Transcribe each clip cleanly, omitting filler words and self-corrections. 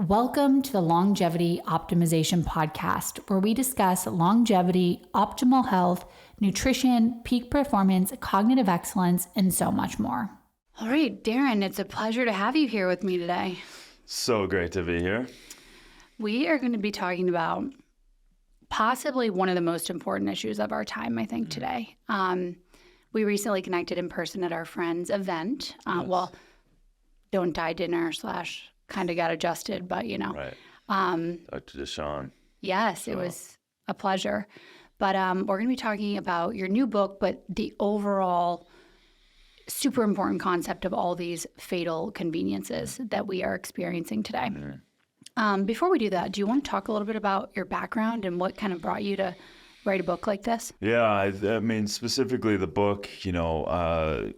Welcome to the Longevity Optimization Podcast, where we discuss longevity, optimal health, nutrition, peak performance, cognitive excellence, and so much more. All right, Darin, it's a pleasure to have you here with me today. So great to be here. We are going to be talking about possibly one of the most important issues of our time, I think, today. We recently connected in person at our friend's event. Yes. Well, don't die dinner / kind of got adjusted, but Right. Dr. Deshawn. Yes, it was a pleasure. But we're going to be talking about your new book, but the overall super important concept of all these fatal conveniences that we are experiencing today. Before we do that, do you want to talk a little bit about your background and what kind of brought you to write a book like this? Yeah, I mean, specifically the book, I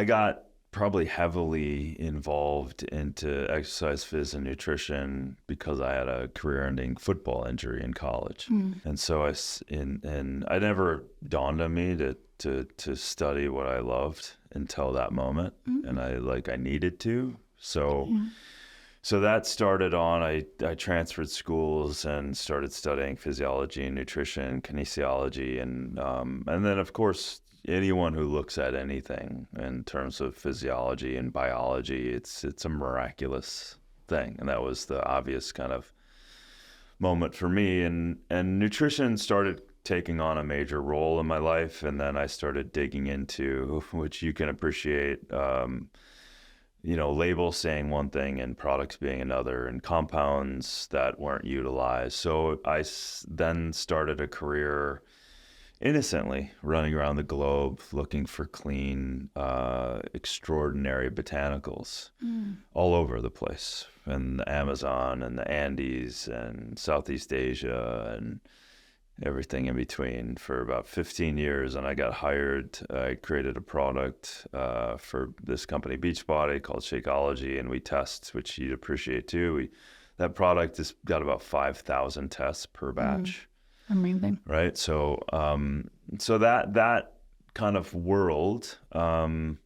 got probably heavily involved into exercise, phys, and nutrition because I had a career-ending football injury in college. And so I never dawned on me to study what I loved until that moment. And I needed to. So that started on, I transferred schools and started studying physiology and nutrition, kinesiology, and then of course, anyone who looks at anything in terms of physiology and biology, it's a miraculous thing. And that was the obvious kind of moment for me. And nutrition started taking on a major role in my life. And then I started digging into, which you can appreciate, labels saying one thing and products being another, and compounds that weren't utilized. So I then started a career innocently running around the globe looking for clean, extraordinary botanicals all over the place, in the Amazon and the Andes and Southeast Asia and everything in between for about 15 years. And I got hired. I created a product for this company, Beachbody, called Shakeology, and we test, which you'd appreciate too. That product has got about 5,000 tests per batch. Amazing. Right. So that kind of world, validating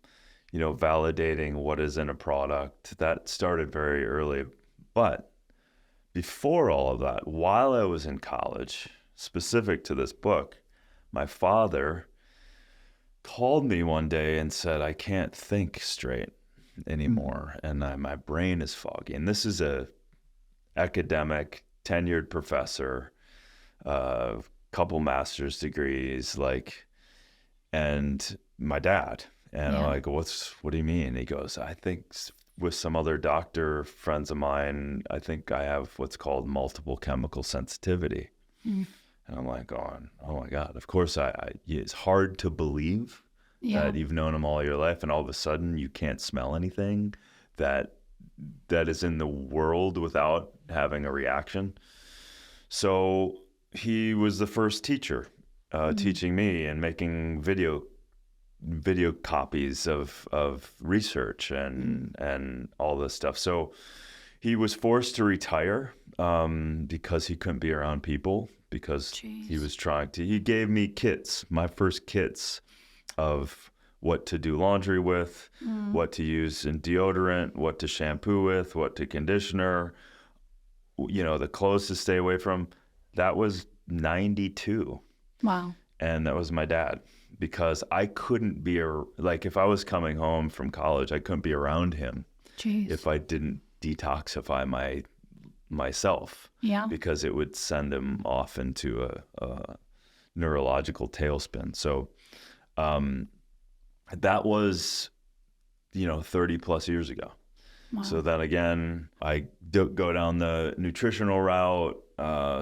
what is in a product, that started very early. But before all of that, while I was in college, specific to this book, my father called me one day and said, I can't think straight anymore. And my brain is foggy. And this is a academic, tenured professor, couple master's degrees, and my dad. And I'm like, what do you mean? He goes, I think with some other doctor friends of mine, I think I have what's called multiple chemical sensitivity. And I'm like, oh my God, of course it's hard to believe that you've known him all your life and all of a sudden you can't smell anything that is in the world without having a reaction. So he was the first teacher teaching me and making video copies of research and all this stuff. So he was forced to retire because he couldn't be around people because he was he gave me kits, my first kits of what to do laundry with, what to use in deodorant, what to shampoo with, what to conditioner, the clothes to stay away from. That was 92. Wow. And that was my dad, because I couldn't be, if I was coming home from college, I couldn't be around him if I didn't detoxify myself. Yeah. Because it would send him off into a neurological tailspin. So that was, 30 plus years ago. Wow. So then again, I go down the nutritional route,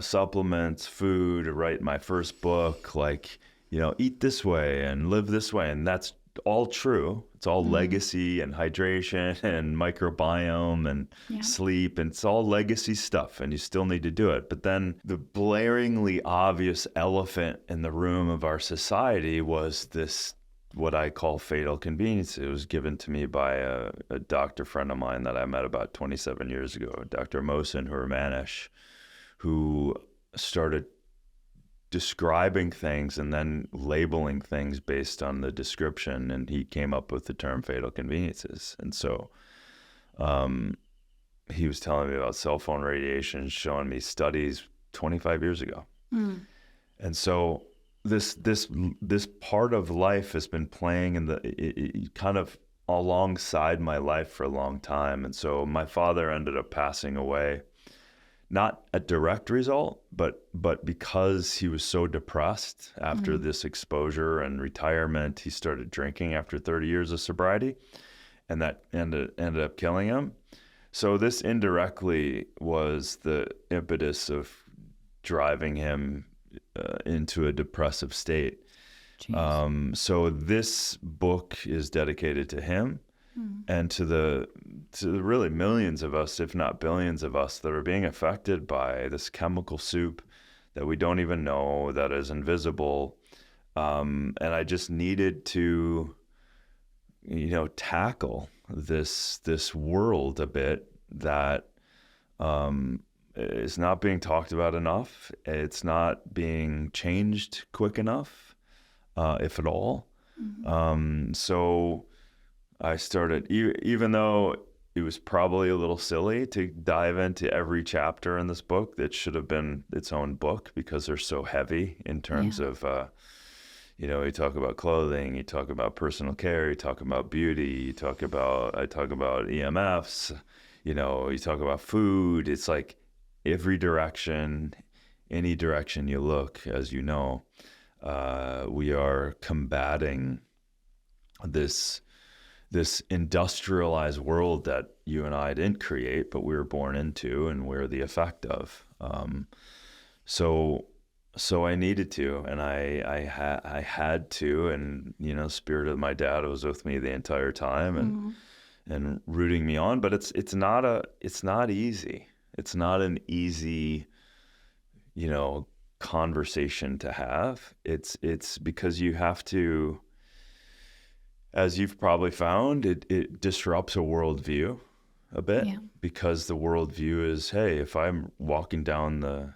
supplements, food, write my first book, eat this way and live this way. And that's all true. It's all legacy and hydration and microbiome and sleep. And it's all legacy stuff. And you still need to do it. But then the blaringly obvious elephant in the room of our society was this, what I call fatal convenience. It was given to me by a doctor friend of mine that I met about 27 years ago, Dr. Mohsen Hurmanish, who started describing things and then labeling things based on the description. And he came up with the term fatal conveniences. And so he was telling me about cell phone radiation, showing me studies 25 years ago. And so this part of life has been playing in it kind of alongside my life for a long time. And so my father ended up passing away, not a direct result, but because he was so depressed after this exposure and retirement, he started drinking after 30 years of sobriety, and that ended up killing him. So this indirectly was the impetus of driving him into a depressive state. So this book is dedicated to him and to the really millions of us, if not billions of us, that are being affected by this chemical soup that we don't even know, that is invisible. And I just needed to, tackle this world a bit that is not being talked about enough. It's not being changed quick enough, if at all. So I started, even though it was probably a little silly to dive into every chapter in this book that should have been its own book because they're so heavy in terms of, you talk about clothing, you talk about personal care, you talk about beauty, I talk about EMFs, you talk about food. It's like every direction, any direction you look, as you know, we are combating this industrialized world that you and I didn't create, but we were born into, and we're the effect of. So I needed to, and I had to, and spirit of my dad was with me the entire time, and rooting me on. But it's not easy. It's not an easy, conversation to have. It's because you have to, as you've probably found, it disrupts a worldview a bit, because the worldview is, hey, if I'm walking down the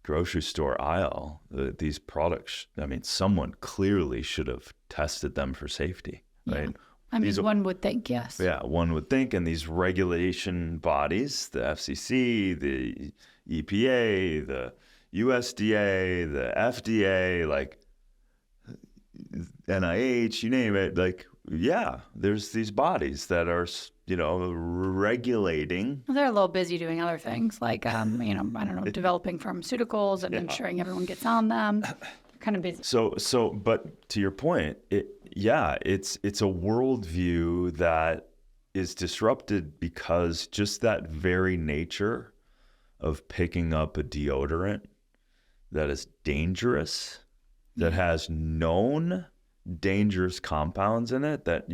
grocery store aisle, these products, someone clearly should have tested them for safety, right? One would think, yes. Yeah, one would think. And these regulation bodies, the FCC, the EPA, the USDA, the FDA, like NIH, you name it, there's these bodies that are, regulating. Well, they're a little busy doing other things, like, I don't know, developing pharmaceuticals and ensuring everyone gets on them. They're kind of busy. So, but to your point, it's a worldview that is disrupted because just that very nature of picking up a deodorant that is dangerous, that has known dangerous compounds in it that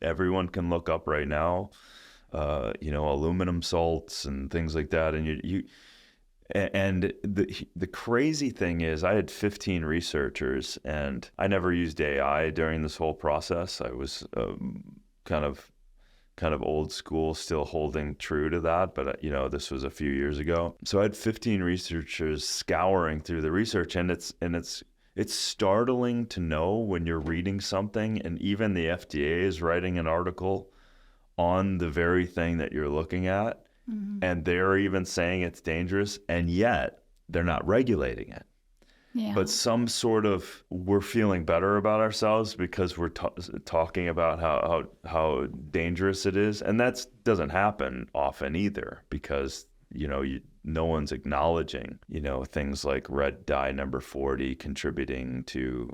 everyone can look up right now, aluminum salts and things like that. And the crazy thing is, I had 15 researchers, and I never used AI during this whole process. I was kind of old school, still holding true to that, but this was a few years ago. So I had 15 researchers scouring through the research, and it's startling to know when you're reading something, and even the FDA is writing an article on the very thing that you're looking at, and they're even saying it's dangerous, and yet they're not regulating it. Yeah. But some sort of, we're feeling better about ourselves because we're talking about how dangerous it is, and that doesn't happen often either, because no one's acknowledging, things like red dye number 40 contributing to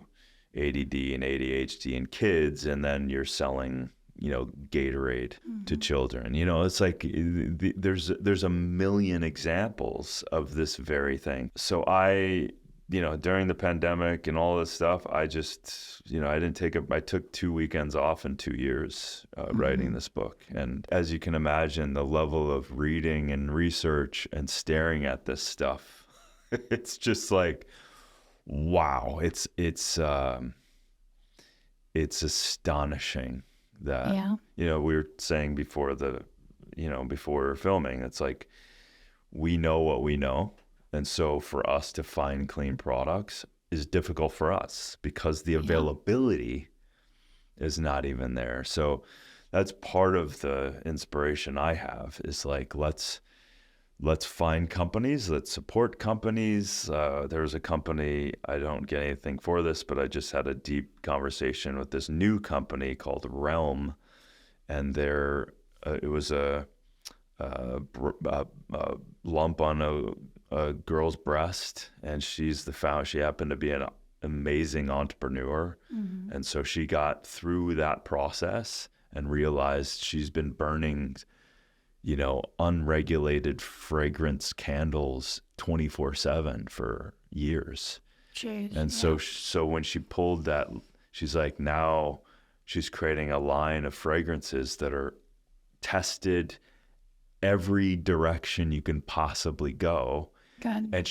ADD and ADHD in kids, and then you're selling, Gatorade to children. It's like there's a million examples of this very thing. So during the pandemic and all this stuff, I just, I took 2 weekends off in 2 years writing this book. And as you can imagine, the level of reading and research and staring at this stuff, it's just like, wow, it's astonishing that, we were saying before before filming, it's like, we know what we know. And so for us to find clean products is difficult for us because the availability is not even there. So that's part of the inspiration I have, is like, let's find companies, let's support companies. There's a company, I don't get anything for this, but I just had a deep conversation with this new company called Realm, and it was a lump on a girl's breast, and she's the founder. She happened to be an amazing entrepreneur, and so she got through that process and realized she's been burning, unregulated fragrance candles 24/7 for years. Jeez, And so when she pulled that, she's like, now she's creating a line of fragrances that are tested every direction you can possibly go. Good. And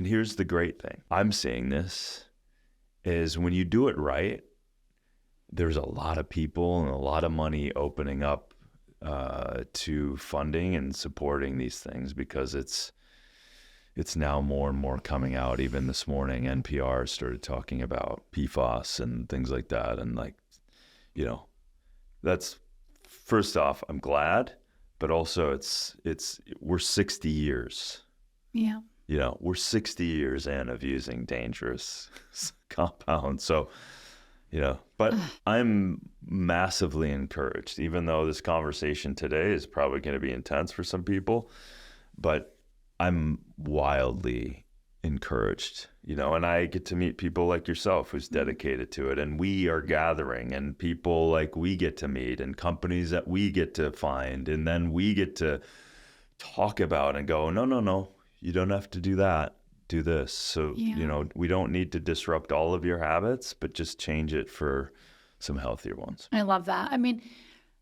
here's the great thing, I'm seeing this, is when you do it right, there's a lot of people and a lot of money opening up to funding and supporting these things, because it's now more and more coming out. Even this morning, NPR started talking about PFAS and things like that. And that's, first off, I'm glad, but also we're 60 years. Yeah. We're 60 years in of using dangerous compounds. So, but I'm massively encouraged, even though this conversation today is probably going to be intense for some people, but I'm wildly encouraged, and I get to meet people like yourself who's dedicated to it, and we are gathering, and people like we get to meet, and companies that we get to find, and then we get to talk about and go, no, you don't have to do that. Do this. So, we don't need to disrupt all of your habits, but just change it for some healthier ones. I love that. I mean,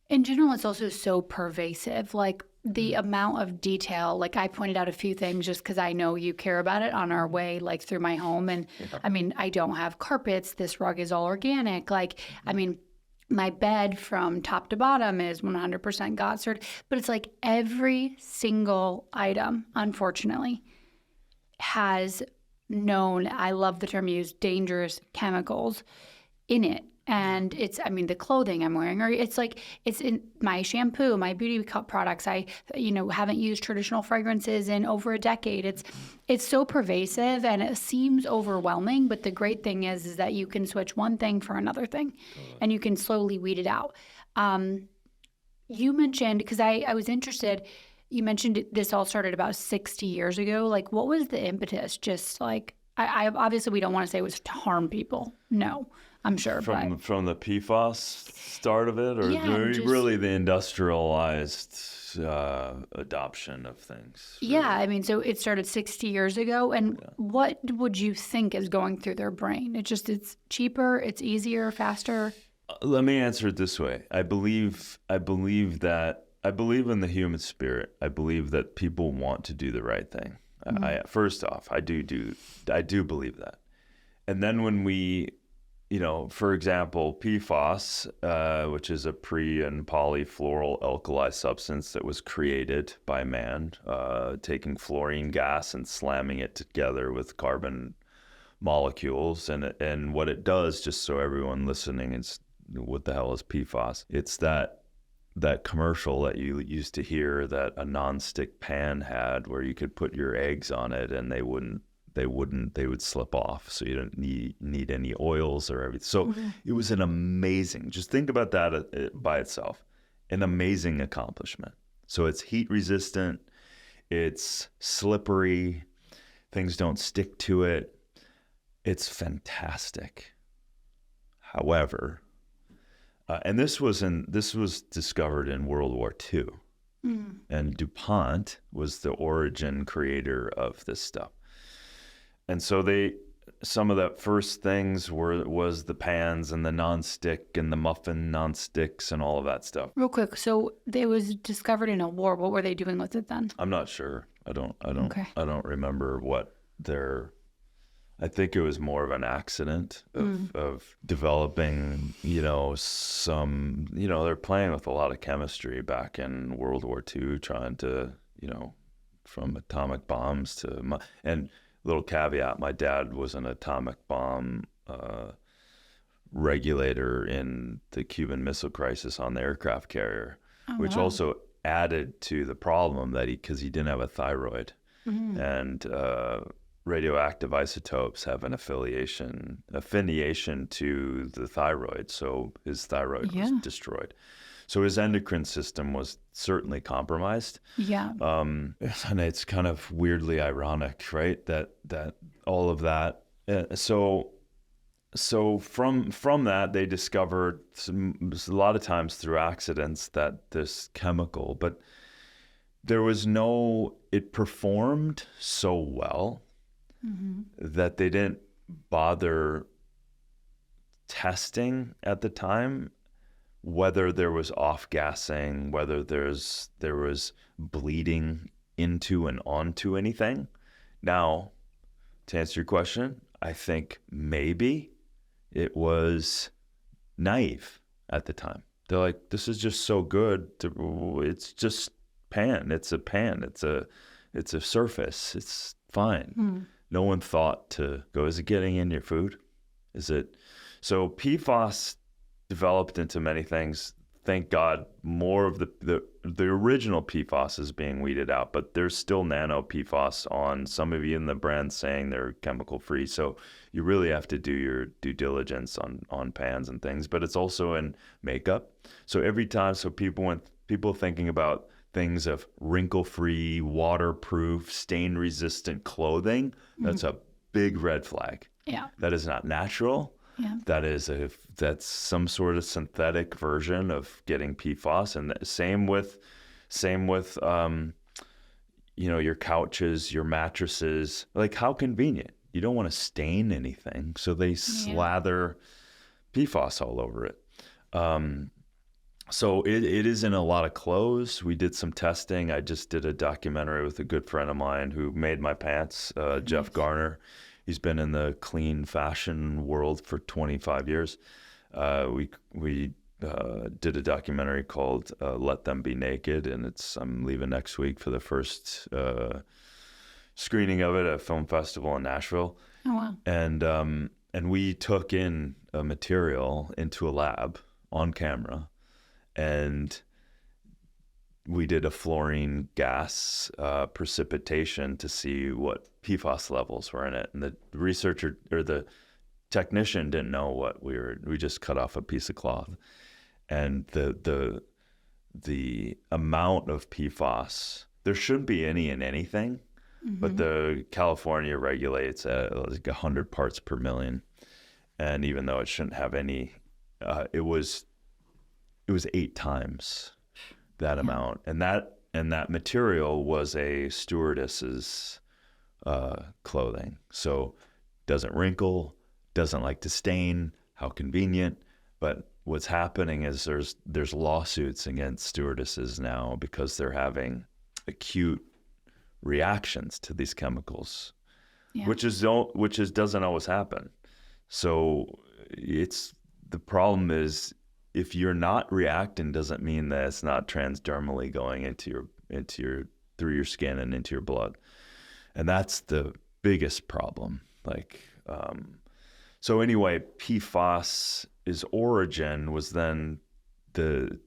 in general, it's also so pervasive. Like the amount of detail, like I pointed out a few things just because I know you care about it on our way, like through my home. And I mean, I don't have carpets. This rug is all organic. Like, I mean, my bed from top to bottom is 100% GOT cert, but it's like every single item, unfortunately, has known, I love the term used, dangerous chemicals in it. And it's, I mean, the clothing I'm wearing, or it's like, it's in my shampoo, my beauty products. I, haven't used traditional fragrances in over a decade. It's so pervasive and it seems overwhelming. But the great thing is that you can switch one thing for another thing and you can slowly weed it out. You mentioned, because I was interested, you mentioned this all started about 60 years ago. Like, what was the impetus? Just like, I obviously we don't want to say it was to harm people. No, I'm sure. From the PFAS start of it, or really the industrialized adoption of things? Yeah, I mean, so it started 60 years ago. And what would you think is going through their brain? It's cheaper, it's easier, faster? Let me answer it this way. I believe in the human spirit. I believe that people want to do the right thing. First off, I do believe that. And then when we, for example, PFAS, which is a pre- and polyfluoral alkali substance that was created by man, taking fluorine gas and slamming it together with carbon molecules. And what it does, just so everyone listening is, what the hell is PFAS? It's that commercial that you used to hear that a nonstick pan had, where you could put your eggs on it and they would slip off. So you don't need any oils or everything. So it was an amazing, just think about that by itself, an amazing accomplishment. So it's heat resistant, it's slippery, things don't stick to it. It's fantastic. However, and this was discovered in World War II, and DuPont was the origin creator of this stuff. And so some of the first things was the pans and the nonstick and the muffin nonsticks and all of that stuff. Real quick, so it was discovered in a war. What were they doing with it then? I'm not sure. I don't remember what I think it was more of an accident of developing, some, they're playing with a lot of chemistry back in World War II, trying to, from atomic bombs to, and little caveat, my dad was an atomic bomb regulator in the Cuban Missile Crisis on the aircraft carrier, which also added to the problem that because he didn't have a thyroid. And radioactive isotopes have an affiliation to the thyroid, so his thyroid was destroyed. So his endocrine system was certainly compromised. And it's kind of weirdly ironic, right? That all of that. So from that, they discovered a lot of times through accidents that this chemical, but it performed so well that they didn't bother testing at the time whether there was off-gassing, whether there was bleeding into and onto anything. Now, to answer your question, I think maybe it was naive at the time. They're like, this is just so good. It's just pan. It's a pan. It's a surface. It's fine. No one thought to go, is it getting in your food? Is it? So PFAS developed into many things. Thank God more of the original PFAS is being weeded out, but there's still nano PFAS on some of you in the brand saying they're chemical free. So you really have to do your due diligence on pans and things, but it's also in makeup. So every time, people thinking about things of wrinkle-free, waterproof, stain-resistant clothing, that's a big red flag. Yeah. That is not natural. Yeah. That's some sort of synthetic version of getting PFAS, and same with your couches, your mattresses. Like, how convenient. You don't want to stain anything, so they slather PFAS all over it. So it is in a lot of clothes. We did some testing. I just did a documentary with a good friend of mine who made my pants, Jeff Garner. He's been in the clean fashion world for 25 years. We did a documentary called Let Them Be Naked, and I'm leaving next week for the first screening of it at a film festival in Nashville. Oh, wow. And we took in a material into a lab on camera, and we did a fluorine gas precipitation to see what PFAS levels were in it. And the researcher or the technician didn't know what we just cut off a piece of cloth. And the amount of PFAS, there shouldn't be any in anything, but the California regulates at like 100 parts per million. And even though it shouldn't have any, it was 8 times that amount, and that material was a stewardess's clothing, so doesn't wrinkle, doesn't like to stain. How convenient. But what's happening is there's lawsuits against stewardesses now because they're having acute reactions to these chemicals, which doesn't always happen. So the problem is, if you're not reacting, doesn't mean that it's not transdermally going into your through your skin and into your blood, and that's the biggest problem. So anyway, PFAS's origin was then the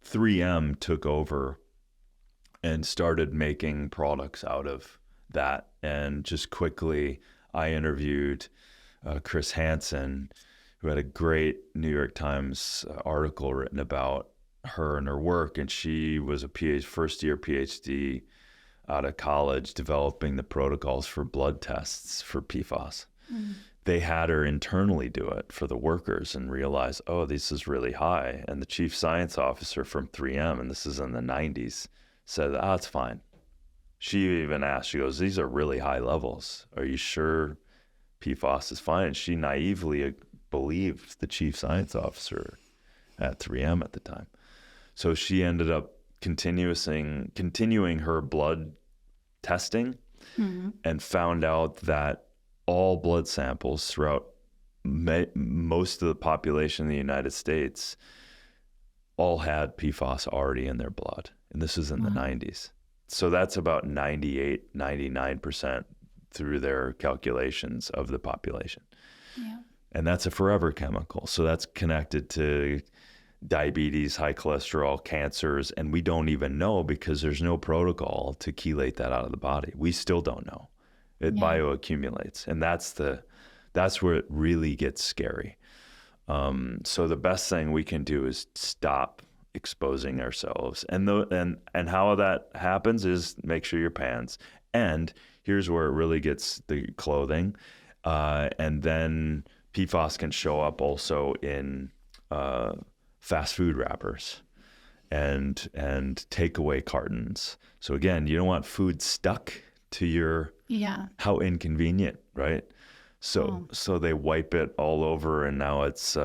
3M took over and started making products out of that, and just quickly I interviewed Chris Hansen, who had a great New York Times article written about her and her work. And she was a first-year PhD out of college developing the protocols for blood tests for PFAS. They had her internally do it for the workers and realized, oh, this is really high. And the chief science officer from 3M, and this is in the 90s, said, it's fine. She even asked, she goes, these are really high levels. Are you sure PFAS is fine? And she naively believed the chief science officer at 3M at the time. So she ended up continuing her blood testing and found out that all blood samples throughout most of the population in the United States all had PFAS already in their blood. And this is in the 90s. So that's about 98, 99% through their calculations of the population. Yeah. And that's a forever chemical. So that's connected to diabetes, high cholesterol, cancers, and we don't even know because there's no protocol to chelate that out of the body. We still don't know. It bioaccumulates, and that's where it really gets scary. So the best thing we can do is stop exposing ourselves, and how that happens is make sure your pants. And here's where it really gets the clothing, and then PFAS can show up also in fast food wrappers and takeaway cartons. So again, you don't want food stuck to your how inconvenient, right? So they wipe it all over, and now it's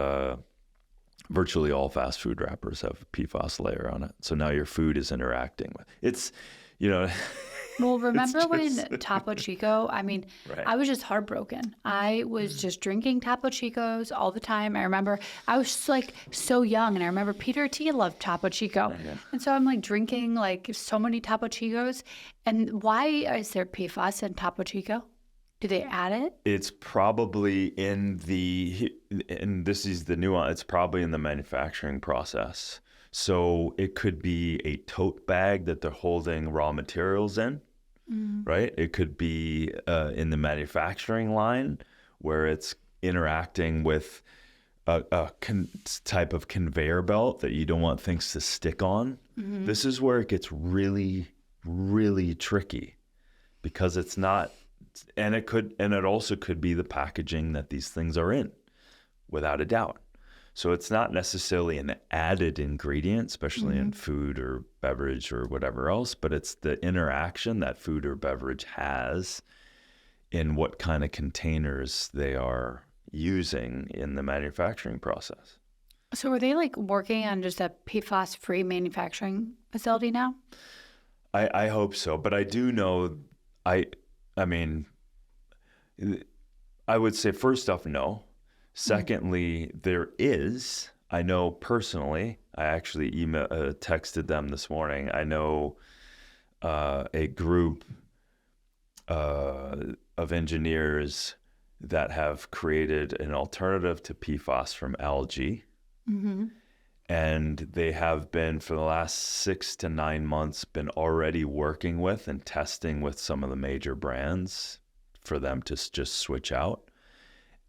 virtually all fast food wrappers have a PFAS layer on it. So now your food is interacting with it's, Well, remember when Topo Chico, right. I was just heartbroken. I was just drinking Topo Chicos all the time. I remember I was just, like so young, and I remember Peter T loved Topo Chico. And so I'm like drinking like so many Topo Chicos. And why is there PFAS in Topo Chico? Do they add it? It's probably and this is the nuance, it's probably in the manufacturing process. So it could be a tote bag that they're holding raw materials in, right? It could be in the manufacturing line where it's interacting with a type of conveyor belt that you don't want things to stick on. This is where it gets really, really tricky because it's not, and it also could be the packaging that these things are in, without a doubt. So it's not necessarily an added ingredient, especially in food or beverage or whatever else, but it's the interaction that food or beverage has in what kind of containers they are using in the manufacturing process. So are they like working on just a PFAS-free manufacturing facility now? I hope so, but I do know, I would say first off, no. Secondly, I know personally, I actually texted them this morning. I know a group of engineers that have created an alternative to PFAS from algae. And they have been, for the last 6 to 9 months, been already working with and testing with some of the major brands for them to just switch out.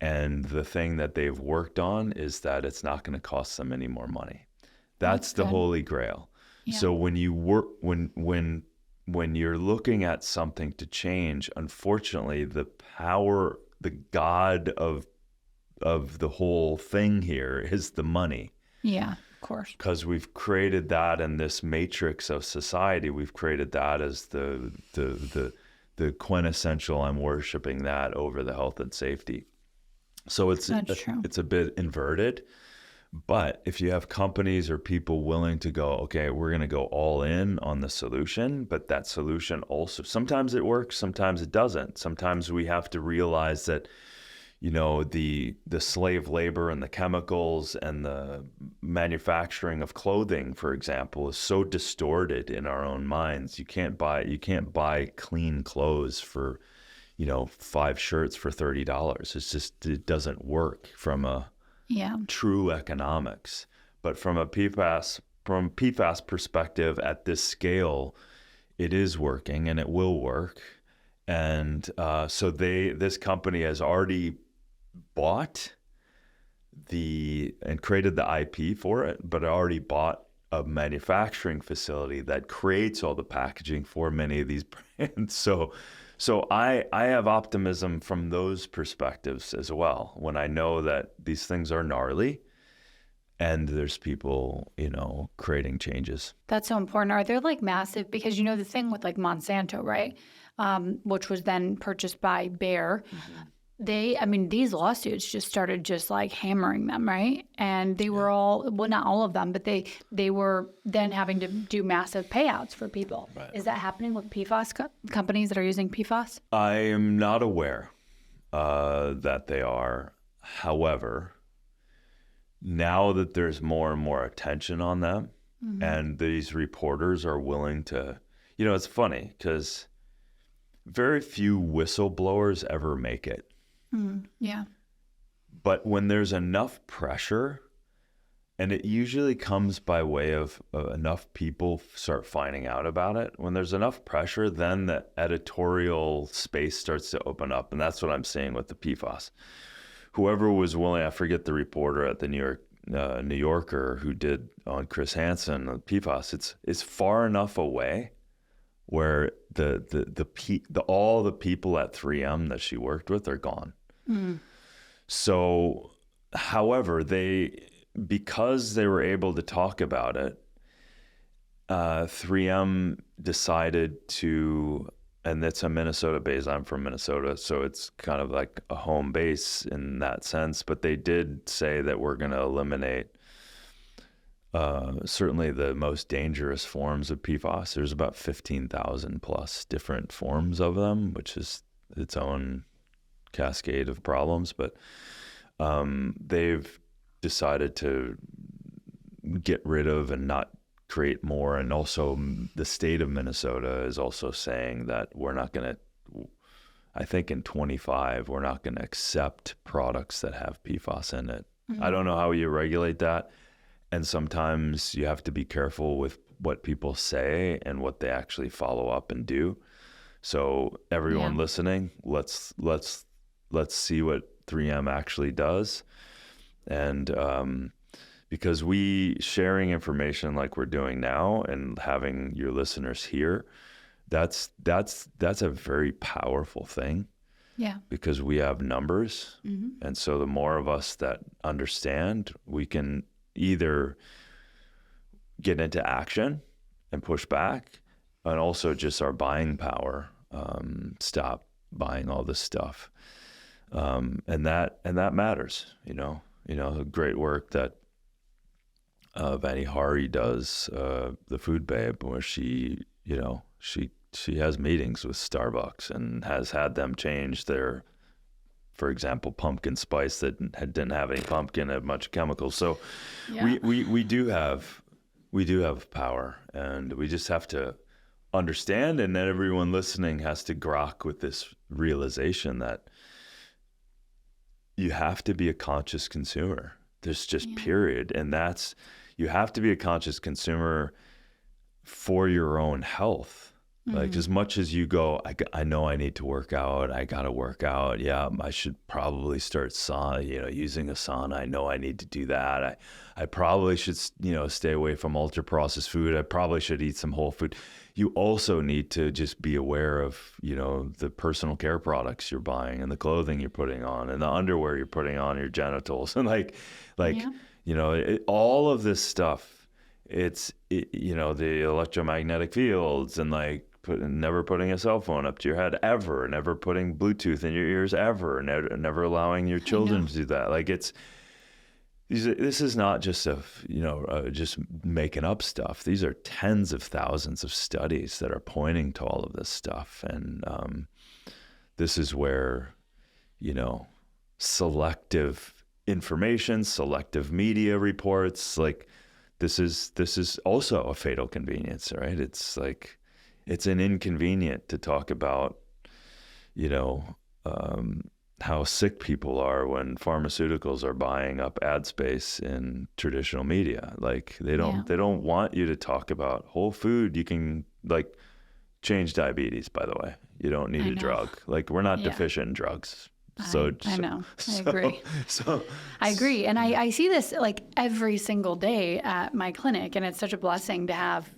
And the thing that they've worked on is that it's not going to cost them any more money. That's the holy grail. Yeah. So when you work, when you're looking at something to change, unfortunately, the power, the God of the whole thing here is the money. Yeah, of course. Because we've created that in this matrix of society. We've created that as the quintessential. I'm worshiping that over the health and safety. So it's a bit inverted, but if you have companies or people willing to go, okay, we're going to go all in on the solution, but that solution also, sometimes it works, sometimes it doesn't. Sometimes we have to realize that, the slave labor and the chemicals and the manufacturing of clothing, for example, is so distorted in our own minds. You can't buy clean clothes for 5 shirts for $30. It's just, it doesn't work from a true economics. But from PFAS perspective at this scale, it is working and it will work. And so this company has already bought and created the IP for it, but already bought a manufacturing facility that creates all the packaging for many of these brands. So I have optimism from those perspectives as well, when I know that these things are gnarly and there's people, creating changes. That's so important. Are there like massive, because the thing with like Monsanto, right? Which was then purchased by Bayer. These lawsuits just started like hammering them, right? And they were all, well, not all of them, but they were then having to do massive payouts for people. Right. Is that happening with PFAS companies that are using PFAS? I am not aware that they are. However, now that there's more and more attention on them, and these reporters are willing to, it's funny because very few whistleblowers ever make it. Yeah. But when there's enough pressure, and it usually comes by way of enough people start finding out about it. When there's enough pressure, then the editorial space starts to open up. And that's what I'm seeing with the PFAS. Whoever was willing, I forget the reporter at the New Yorker who did on Chris Hansen, the PFAS, it's far enough away where all the people at 3M that she worked with are gone. Mm. So, however, because they were able to talk about it, 3M decided to, and it's a Minnesota base. I'm from Minnesota, so it's kind of like a home base in that sense. But they did say that we're going to eliminate certainly the most dangerous forms of PFAS. There's about 15,000 plus different forms of them, which is its own cascade of problems. But they've decided to get rid of and not create more. And also the state of Minnesota is also saying that we're not going to, I think in 25, we're not going to accept products that have PFAS in it. Mm-hmm. I don't know how you regulate that. And sometimes you have to be careful with what people say and what they actually follow up and do. So everyone listening, let's see what 3M actually does. And because sharing information like we're doing now and having your listeners here, that's a very powerful thing. Yeah. Because we have numbers. Mm-hmm. And so the more of us that understand, we can either get into action and push back, and also just our buying power, stop buying all this stuff. And that matters, the great work that Vani Hari does, the Food Babe, where she has meetings with Starbucks and has had them change their, for example, pumpkin spice that didn't have any pumpkin, had much chemicals. So we do have power, and we just have to understand, and then everyone listening has to grok with this realization that you have to be a conscious consumer. There's just period. And you have to be a conscious consumer for your own health. Mm-hmm. Like as much as you go, I know I need to work out. I got to work out. Yeah, I should probably start using a sauna. I know I need to do that. I probably should, stay away from ultra processed food. I probably should eat some whole food. You also need to just be aware of, the personal care products you're buying and the clothing you're putting on and the underwear you're putting on your genitals and all of this stuff. It's the electromagnetic fields and never putting a cell phone up to your head ever, never putting Bluetooth in your ears ever, never allowing your children to do that. This is not just just making up stuff. These are tens of thousands of studies that are pointing to all of this stuff. And this is where, selective information, selective media reports, this is also a fatal convenience, right? It's it's an inconvenient to talk about, how sick people are when pharmaceuticals are buying up ad space in traditional media. They don't want you to talk about whole food. You can change diabetes, by the way. You don't need a drug. We're not deficient in drugs. I know. I agree. I agree. And I see this every single day at my clinic. And it's such a blessing to have,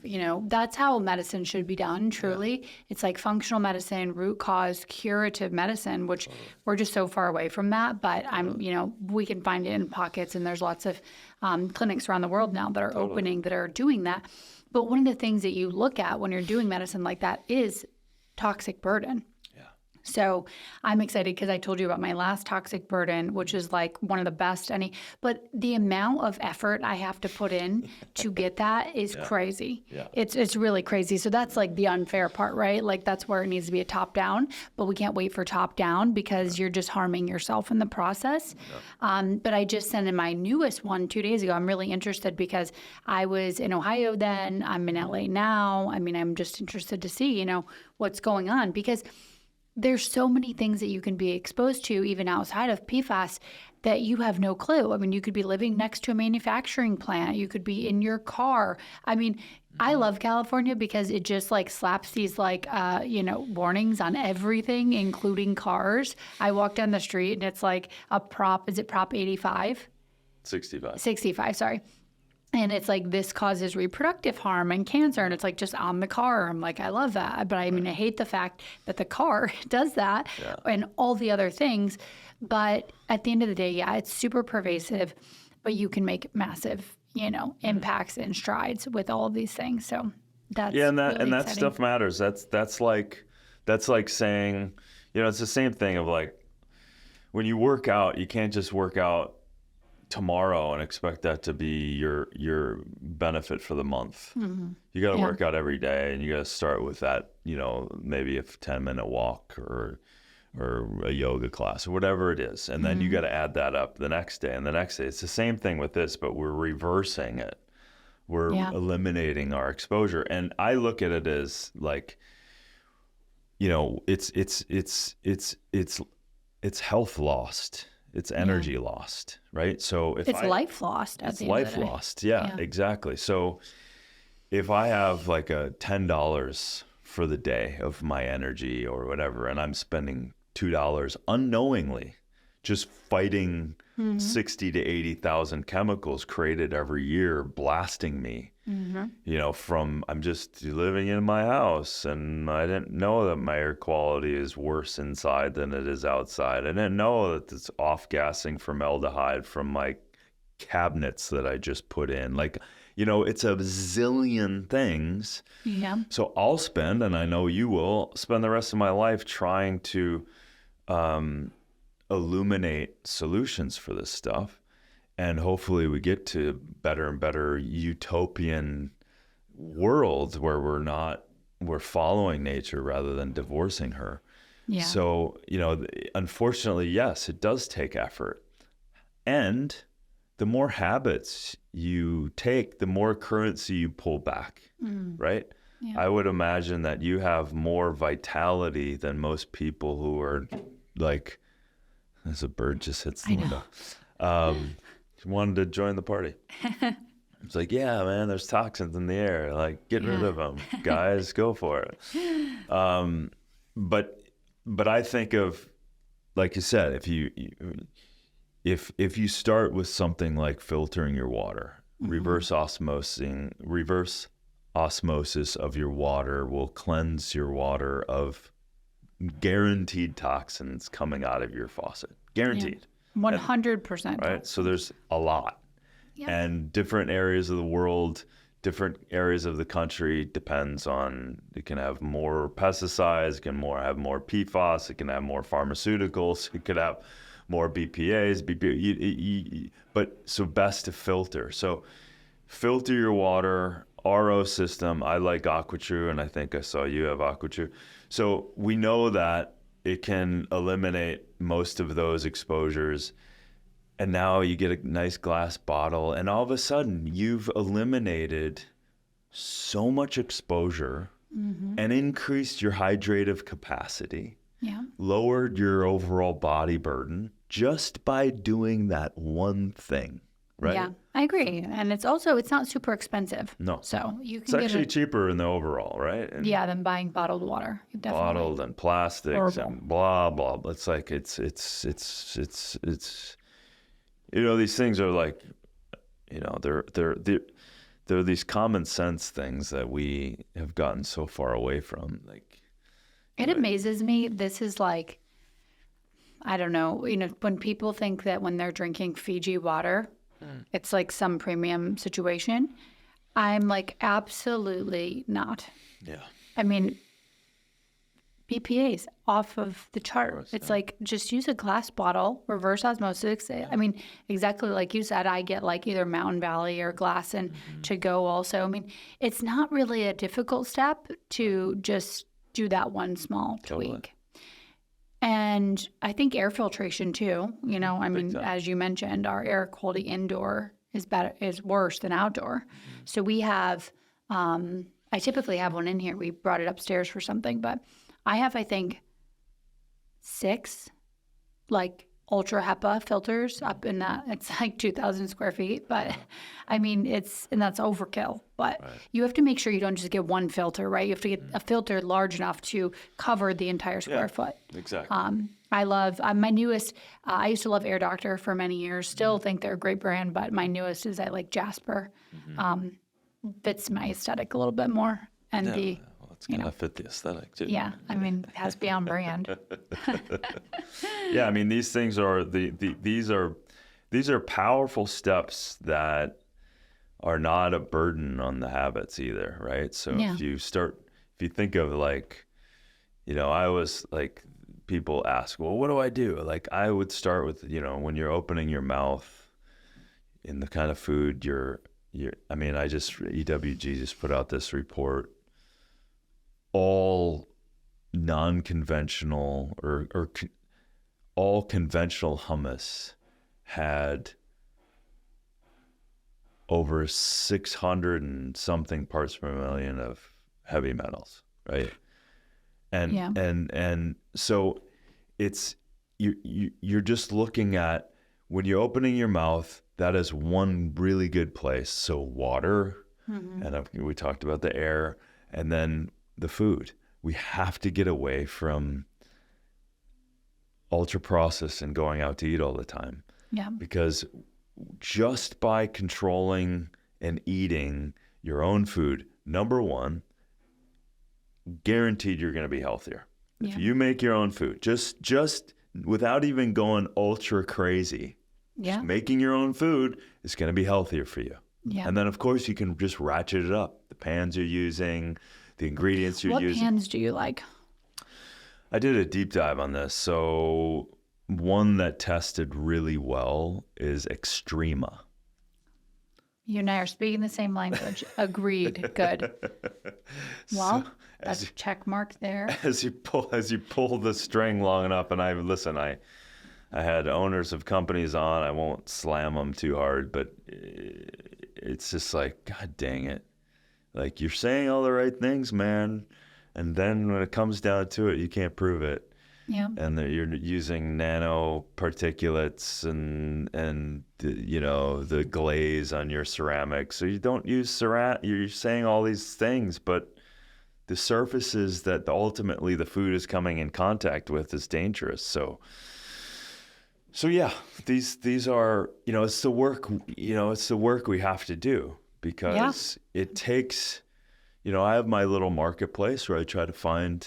that's how medicine should be done, truly. Yeah. It's functional medicine, root cause, curative medicine, which we're just so far away from that. But we can find it in pockets. And there's lots of clinics around the world now that are opening that are doing that. But one of the things that you look at when you're doing medicine like that is toxic burden. So I'm excited because I told you about my last toxic burden, which is one of the best but the amount of effort I have to put in to get that is crazy. Yeah. It's really crazy. So that's the unfair part, right? That's where it needs to be a top down, but we can't wait for top down because you're just harming yourself in the process. Yeah. But I just sent in my newest one 2 days ago. I'm really interested because I was in Ohio then. I'm in LA now. I'm just interested to see, what's going on because there's so many things that you can be exposed to even outside of PFAS. that you have no clue. I mean, you could be living next to a manufacturing plant. You could be in your car. I mean, I love California because it just like slaps these like, warnings on everything, including cars. I walk down the street and it's like a prop. Is it Prop 85? 65. 65, sorry. And it's like, this causes reproductive harm and cancer. And it's like just on the car. I'm like, I love that. But I mean, I hate the fact that the car does that and all the other things. But at the end of the day, yeah, it's super pervasive, but you can make massive, impacts and strides with all of these things. So that's and really that exciting. stuff matters. That's like saying, it's the same thing of like, when you work out, you can't just work out tomorrow and expect that to be your benefit for the month. You got to work out every day, and you got to start with that, maybe a 10-minute walk or a yoga class or whatever it is. And then you got to add that up the next day and the next day. It's the same thing with this, but we're reversing it. We're eliminating our exposure. And I look at it as like, it's health lost. It's energy lost, right? So if it's life lost. It's life lost. Yeah, exactly. So if I have like a $10 for the day of my energy or whatever, and I'm spending $2 unknowingly just fighting 60 to 80,000 chemicals created every year, blasting me, from I'm just living in my house and I didn't know that my air quality is worse inside than it is outside. I didn't know that it's off-gassing formaldehyde from my cabinets that I just put in. Like, it's a zillion things. Yeah. So I'll spend, and I know you will, spend the rest of my life trying to illuminate solutions for this stuff. And hopefully we get to better and better utopian worlds where we're following nature rather than divorcing her. Yeah. So, unfortunately, yes, it does take effort. And the more habits you take, the more currency you pull back, right? Yeah. I would imagine that you have more vitality than most people who are like, as a bird just hits the window. Wanted to join the party. It's like, yeah, man, there's toxins in the air. Like, get rid of them, guys. Go for it. But I think of, like you said, if you start with something like filtering your water, reverse osmosis of your water will cleanse your water of guaranteed toxins coming out of your faucet. Guaranteed. 100%. Right? So there's a lot. Yep. And different areas of the world, different areas of the country depends on, it can have more pesticides, it can have more PFAS, it can have more pharmaceuticals, it could have more BPAs, but so best to filter. So filter your water, RO system. I like AquaTrue, and I think I saw you have AquaTrue. So we know that it can eliminate most of those exposures. And now you get a nice glass bottle, and all of a sudden you've eliminated so much exposure and increased your hydrative capacity, lowered your overall body burden just by doing that one thing, right? Yeah, I agree. And it's not super expensive. No. So you can It's actually cheaper in the overall, right? And than buying bottled water. Definitely. Bottled and plastics and blah, blah. It's like, it's these things are like, they're these common sense things that we have gotten so far away from. Like, it amazes me. This is like, I don't know, when people think that when they're drinking Fiji water, it's like some premium situation. I'm like, absolutely not. Yeah. I mean, BPA's off of the chart. It's like, just use a glass bottle, reverse osmosis. I mean, exactly like you said, I get like either Mountain Valley or glass and to go also. I mean, it's not really a difficult step to just do that one small tweak. And I think air filtration too, I mean, as you mentioned, our air quality indoor is worse than outdoor. So we have, I typically have one in here. We brought it upstairs for something, but I have, I think, 6 like ultra HEPA filters up in that. It's like 2,000 square feet, but I mean, and that's overkill. But you have to make sure you don't just get one filter, right? You have to get a filter large enough to cover the entire square foot. Exactly. I love my newest. I used to love Air Doctor for many years. Still think they're a great brand, but my newest is I like Jasper. Fits my aesthetic a little bit more, and It's gonna fit the aesthetic too. Yeah, I mean, it has to be on brand. Yeah, I mean, these things are these are powerful steps that are not a burden on the habits either, right? So if you think of like, I was like, people ask, well, what do I do? Like, I would start with, when you're opening your mouth in the kind of food EWG just put out this report. All non-conventional or all conventional hummus had over 600 and something parts per million of heavy metals, right? And so it's you're just looking at, when you're opening your mouth, that is one really good place. So water, and we talked about the air, and then the food. We have to get away from ultra processed and going out to eat all the time. Yeah. Because just by controlling and eating your own food, number one, guaranteed you're going to be healthier. If you make your own food, just without even going ultra crazy, just making your own food is going to be healthier for you. Yeah. And then of course you can just ratchet it up. The pans you're using, the ingredients you're using. What pans do you like? I did a deep dive on this. So one that tested really well is Extrema. You and I are speaking the same language. Agreed. Good. Well, that's a check mark there. As you pull the string long enough, and I had owners of companies on. I won't slam them too hard, but it's just like, God dang it. Like, you're saying all the right things, man. And then when it comes down to it, you can't prove it. Yeah. And you're using nano particulates and the glaze on your ceramics. So you don't use ceramic. You're saying all these things, but the surfaces that ultimately the food is coming in contact with is dangerous. So yeah, these are, it's the work, we have to do, because it takes, I have my little marketplace where I try to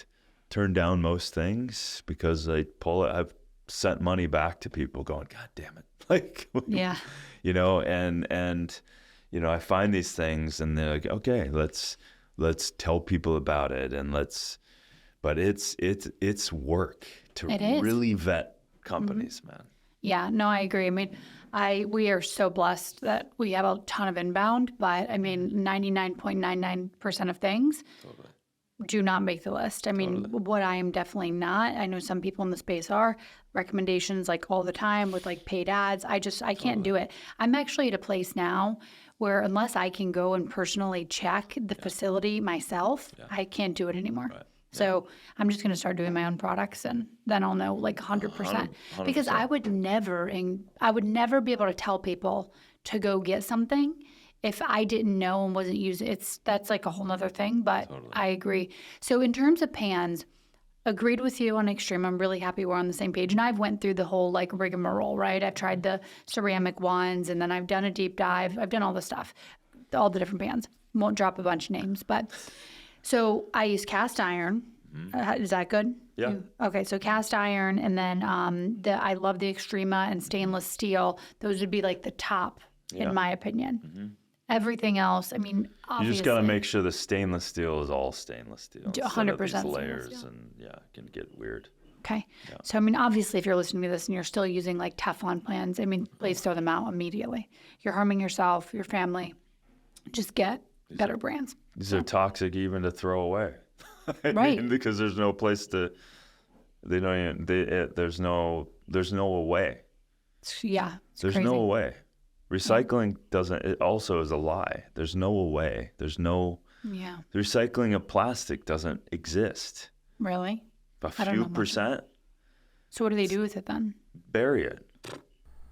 turn down most things, because I've sent money back to people going, God damn it. Like, yeah, and I find these things and they're like, okay, let's tell people about it. But it's work to really vet companies, man. Yeah, no, I agree. I mean, we are so blessed that we have a ton of inbound, but I mean, 99.99% of things do not make the list. I mean, what I am definitely not. I know some people in the space are. Recommendations like all the time with like paid ads. I can't do it. I'm actually at a place now where unless I can go and personally check the facility myself, I can't do it anymore. Right. So I'm just going to start doing my own products, and then I'll know like 100%. 100%. Because I would never be able to tell people to go get something if I didn't know and wasn't using it. That's like a whole nother thing, but I agree. So in terms of pans, agreed with you on Extreme. I'm really happy we're on the same page. And I've went through the whole like rigmarole, right? I've tried the ceramic ones, and then I've done a deep dive. I've done all the stuff, all the different pans. Won't drop a bunch of names, but so I use cast iron. Is that good? Yeah. Okay, so cast iron, and then I love the Extrema and stainless steel. Those would be like the top, in my opinion. Mm-hmm. Everything else, I mean, obviously. You just got to make sure the stainless steel is all stainless steel. 100% layers, and it can get weird. Okay. Yeah. So, I mean, obviously, if you're listening to this and you're still using like Teflon pans, I mean, please throw them out immediately. You're harming yourself, your family. Just get better brands. These are toxic even to throw away. Right. Because there's no place to, there's no way. Yeah. There's crazy. no way. Recycling it also is a lie. There's no way. The recycling of plastic doesn't exist. Really? A few percent. So what do they do with it then? bury it.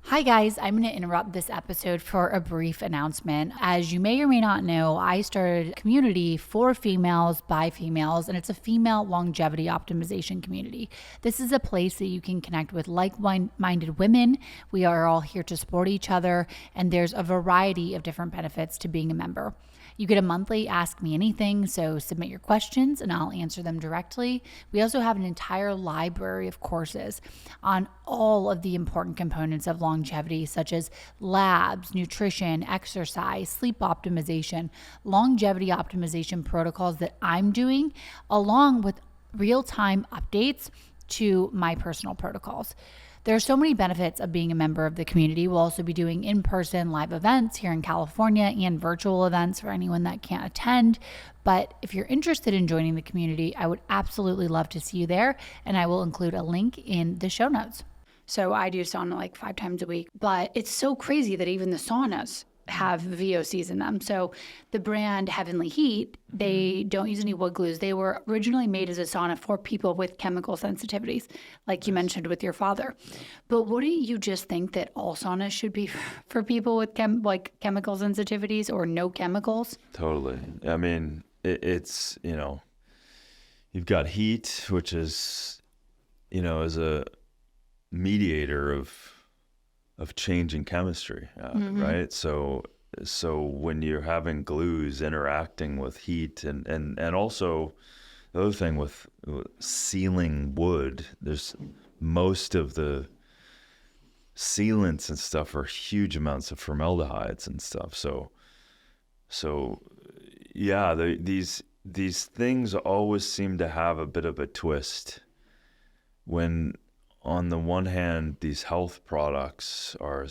Hi guys, I'm going to interrupt this episode for a brief announcement. As you may or may not know, I started a community for females by females, and it's a female longevity optimization community. This is a place that you can connect with like-minded women. We are all here to support each other, and there's a variety of different benefits to being a member. You get a monthly Ask Me Anything, so submit your questions and I'll answer them directly. We also have an entire library of courses on all of the important components of longevity, such as labs, nutrition, exercise, sleep optimization, longevity optimization protocols that I'm doing, along with real-time updates to my personal protocols. There are so many benefits of being a member of the community. We'll also be doing in-person live events here in California and virtual events for anyone that can't attend. But if you're interested in joining the community, I would absolutely love to see you there, and I will include a link in the show notes. So I do sauna like 5 times a week, but it's so crazy that even the saunas have VOCs in them. So the brand Heavenly Heat, they don't use any wood glues. They were originally made as a sauna for people with chemical sensitivities, like you mentioned with your father. But wouldn't you just think that all saunas should be for people with chemical sensitivities or no chemicals? Totally. I mean, it's, you've got heat, which is, is a mediator of changing chemistry, right? So when you're having glues interacting with heat and also the other thing with sealing wood, there's most of the sealants and stuff are huge amounts of formaldehydes and stuff. So yeah, these things always seem to have a bit of a twist when, on the one hand, these health products are,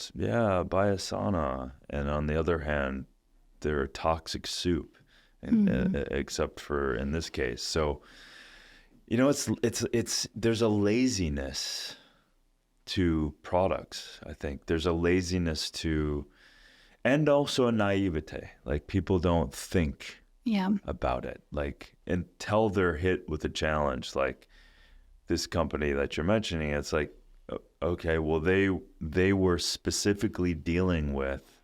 buy a sauna. And on the other hand, they're toxic soup, except for in this case. So, it's there's a laziness to products, I think. There's a laziness to, and also a naivete. Like, people don't think about it. Like, until they're hit with a challenge, like this company that you're mentioning, it's like, okay, well, they were specifically dealing with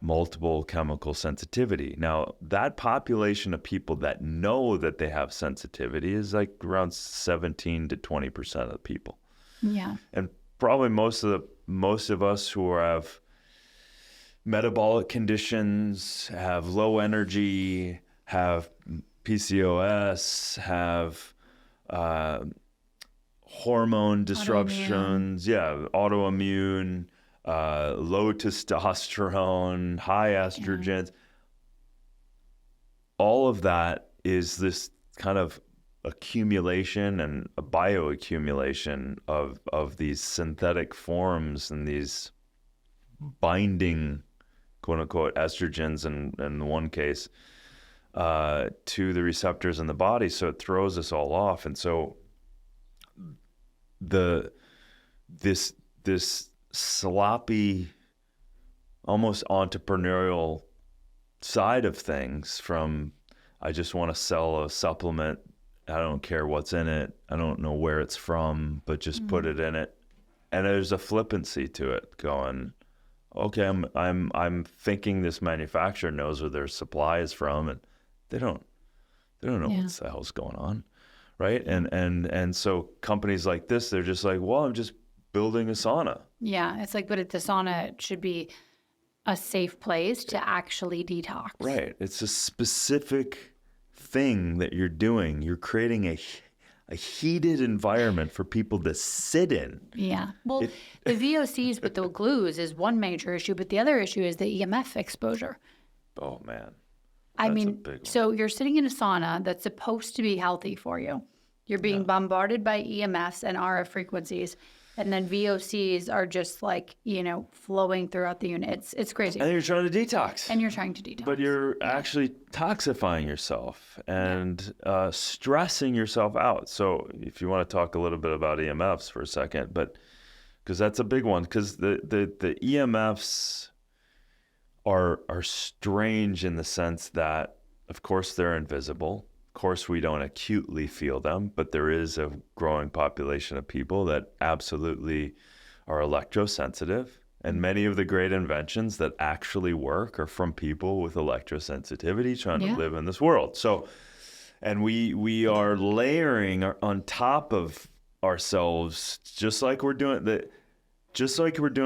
multiple chemical sensitivity. Now, that population of people that know that they have sensitivity is like around 17 to 20% of the people. Yeah. And probably most of us who have metabolic conditions, have low energy, have PCOS, have hormone disruptions, autoimmune, low testosterone, high estrogens. All of that is this kind of accumulation and a bioaccumulation of these synthetic forms and these binding, quote unquote, estrogens in one case to the receptors in the body. So it throws us all off. And so this sloppy, almost entrepreneurial side of things, from I just want to sell a supplement, I don't care what's in it, I don't know where it's from, but just put it in it. And there's a flippancy to it, going, okay, I'm thinking this manufacturer knows where their supply is from, and they don't know what the hell's going on. Right. And so companies like this, they're just like, well, I'm just building a sauna. Yeah. It's like, but the sauna should be a safe place to actually detox. Right. It's a specific thing that you're doing. You're creating a heated environment for people to sit in. Yeah. Well, the VOCs with the glues is one major issue, but the other issue is the EMF exposure. Oh, man. So you're sitting in a sauna that's supposed to be healthy for you. You're being bombarded by EMFs and RF frequencies, and then VOCs are just like, flowing throughout the unit. It's crazy. And you're trying to detox. But you're actually toxifying yourself and stressing yourself out. So if you want to talk a little bit about EMFs for a second, but because that's a big one, because the EMFs are strange in the sense that, of course, they're invisible. Of course, we don't acutely feel them, but there is a growing population of people that absolutely are electrosensitive. And many of the great inventions that actually work are from people with electrosensitivity trying to live in this world. So, and we are layering on top of ourselves, just like we're doing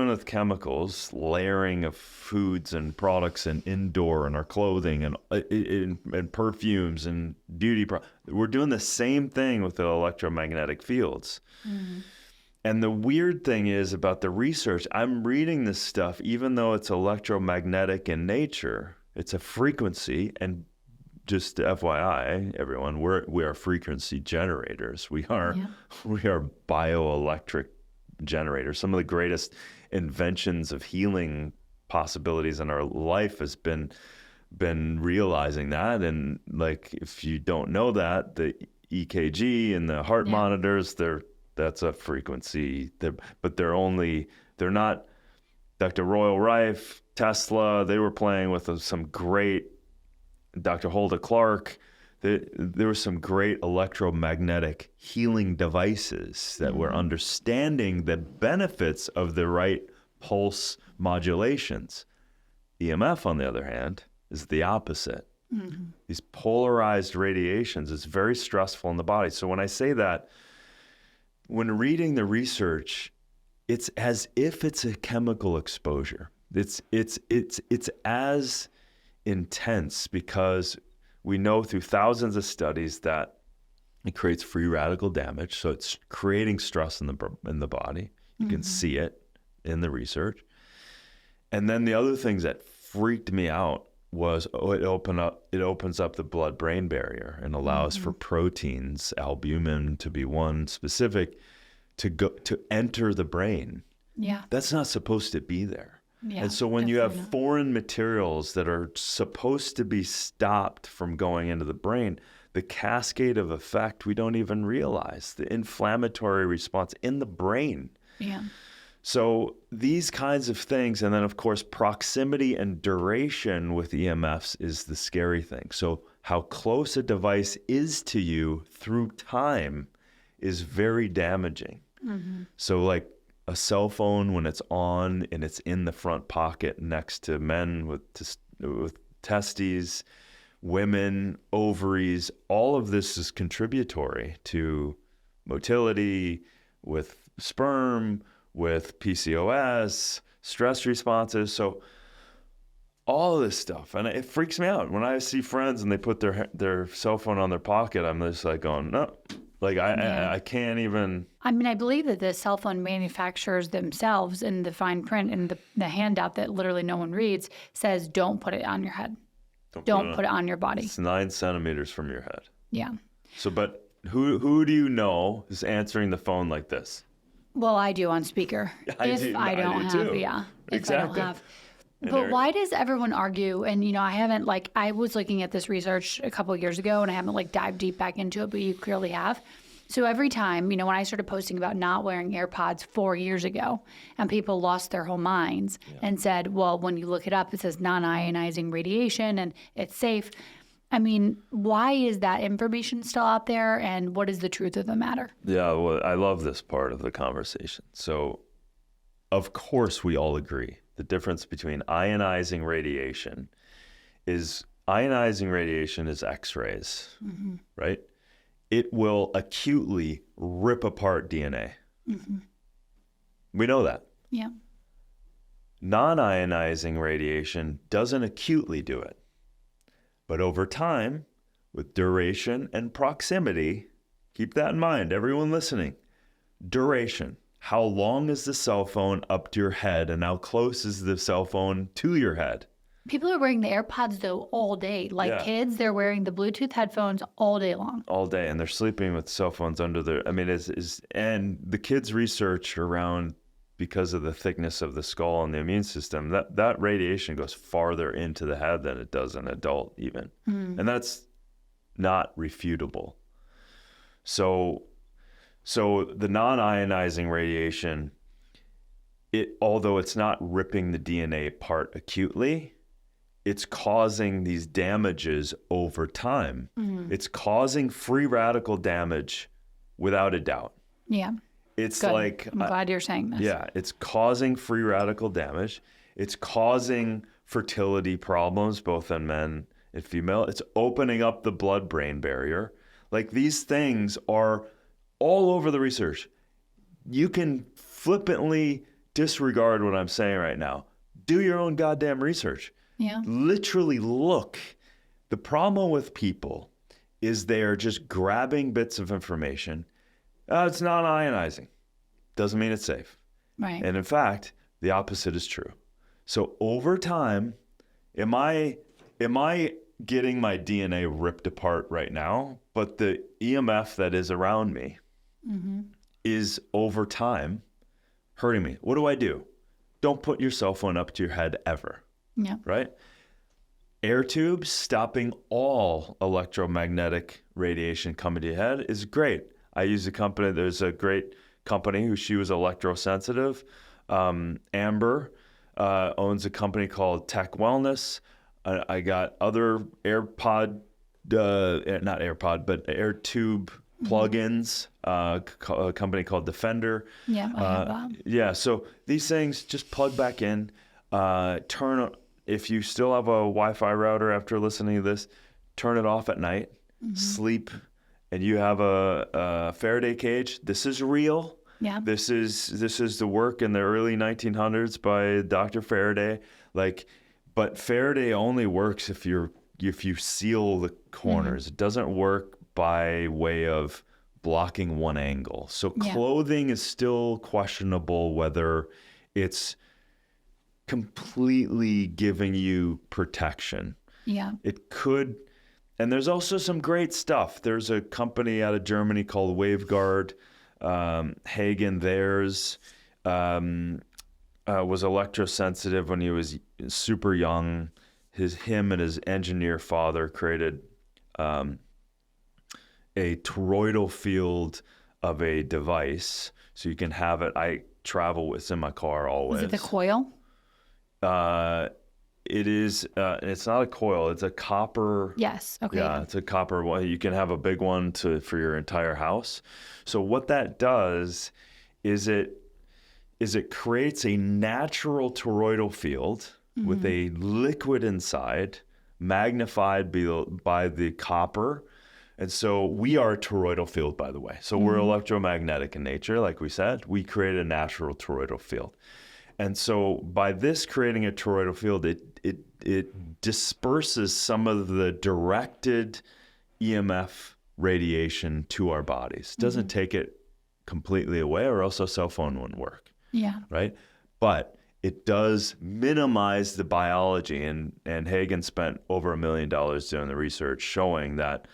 with chemicals, layering of foods and products and indoor and our clothing and perfumes and beauty products. We're doing the same thing with the electromagnetic fields. Mm-hmm. And the weird thing is about the research, I'm reading this stuff, even though it's electromagnetic in nature, it's a frequency. And just FYI, everyone, we are frequency generators. We are bioelectric generators. Some of the greatest inventions of healing possibilities in our life has been realizing that. And like, if you don't know that, the EKG and the heart monitors, that's a frequency, but they're not Dr. Royal Rife, Tesla. They were playing with some great, Dr. Hulda Clark. There were some great electromagnetic healing devices that were understanding the benefits of the right pulse modulations. EMF, on the other hand, is the opposite. Mm-hmm. These polarized radiations is very stressful in the body. So when I say that, when reading the research, it's as if it's a chemical exposure. It's as intense because we know through thousands of studies that it creates free radical damage. So it's creating stress in the body. You can see it in the research. And then the other things that freaked me out was it opens up the blood-brain barrier and allows for proteins, albumin to be one specific, to enter the brain. Yeah, that's not supposed to be there. Yeah, and so when you have foreign materials that are supposed to be stopped from going into the brain, the cascade of effect we don't even realize, the inflammatory response in the brain. Yeah. So these kinds of things, and then of course proximity and duration with EMFs is the scary thing. So how close a device is to you through time is very damaging. Mm-hmm. So like a cell phone, when it's on and it's in the front pocket next to men with testes, women, ovaries, all of this is contributory to motility, with sperm, with PCOS, stress responses. So all of this stuff, and it freaks me out when I see friends and they put their cell phone on their pocket. I'm just like going, no, like I can't even. I mean, I believe that the cell phone manufacturers themselves, in the fine print and the handout that literally no one reads, says don't put it on your head. Don't put it on your body. It's 9 centimeters from your head. Yeah. So, but who do you know is answering the phone like this? Well, I do on speaker. I do Exactly. If I don't have. But why does everyone argue? And, I haven't, I was looking at this research a couple of years ago, and I haven't, dived deep back into it, but you clearly have. So every time, when I started posting about not wearing AirPods 4 years ago, and people lost their whole minds and said, well, when you look it up, it says non-ionizing radiation and it's safe. I mean, why is that information still out there, and what is the truth of the matter? Yeah, well, I love this part of the conversation. So, of course, we all agree. The difference between ionizing radiation is X-rays, right? It will acutely rip apart DNA. Mm-hmm. We know that. Yeah. Non-ionizing radiation doesn't acutely do it. But over time, with duration and proximity, keep that in mind, everyone listening. Duration. How long is the cell phone up to your head, and how close is the cell phone to your head? People are wearing the AirPods, though, all day. Kids, they're wearing the Bluetooth headphones all day long. All day, and they're sleeping with cell phones under their... I mean, and the kids' research around, because of the thickness of the skull and the immune system, that radiation goes farther into the head than it does an adult even. Mm. And that's not refutable. So the non-ionizing radiation, although it's not ripping the DNA apart acutely, it's causing these damages over time. Mm. It's causing free radical damage without a doubt. Yeah. It's Good. like, I'm glad you're saying this. yeah, it's causing free radical damage. It's causing fertility problems, both in men and female. It's opening up the blood-brain barrier. Like, these things are all over the research. You can flippantly disregard what I'm saying right now. Do your own goddamn research. Yeah. Literally look. The problem with people is they are just grabbing bits of information. It's non-ionizing. Doesn't mean it's safe. Right. And in fact, the opposite is true. So over time, am I getting my DNA ripped apart right now? But the EMF that is around me is over time hurting me. What do? Don't put your cell phone up to your head ever. Yeah. Right? Air tubes stopping all electromagnetic radiation coming to your head is great. I use a company, there's a great company who she was electrosensitive. Amber owns a company called Tech Wellness. I got other AirPod, not AirPod, but air tube plugins, a company called Defender. Yeah, I have that. Yeah, so these things just plug back in, if you still have a Wi-Fi router after listening to this, turn it off at night, sleep, and you have a Faraday cage. This is real. Yeah. This is the work in the early 1900s by Dr. Faraday. But Faraday only works if you seal the corners. It doesn't work by way of blocking one angle. So clothing is still questionable whether it's completely giving you protection. Yeah. It could, and there's also some great stuff. There's a company out of Germany called WaveGuard. Hagen, theirs was electrosensitive when he was super young. Him and his engineer father created a toroidal field of a device, so you can have it. I travel with in my car always. Is it the coil? It is. It's not a coil. It's a copper. Yes. Okay. Yeah, it's a copper one. You can have a big one for your entire house. So what that does is it creates a natural toroidal field with a liquid inside, magnified by the copper. And so we are a toroidal field, by the way. So we're electromagnetic in nature, like we said. We create a natural toroidal field. And so by this creating a toroidal field, it disperses some of the directed EMF radiation to our bodies. Doesn't take it completely away, or else a cell phone wouldn't work. Yeah. Right? But it does minimize the biology. And Hagen spent over $1 million doing the research showing that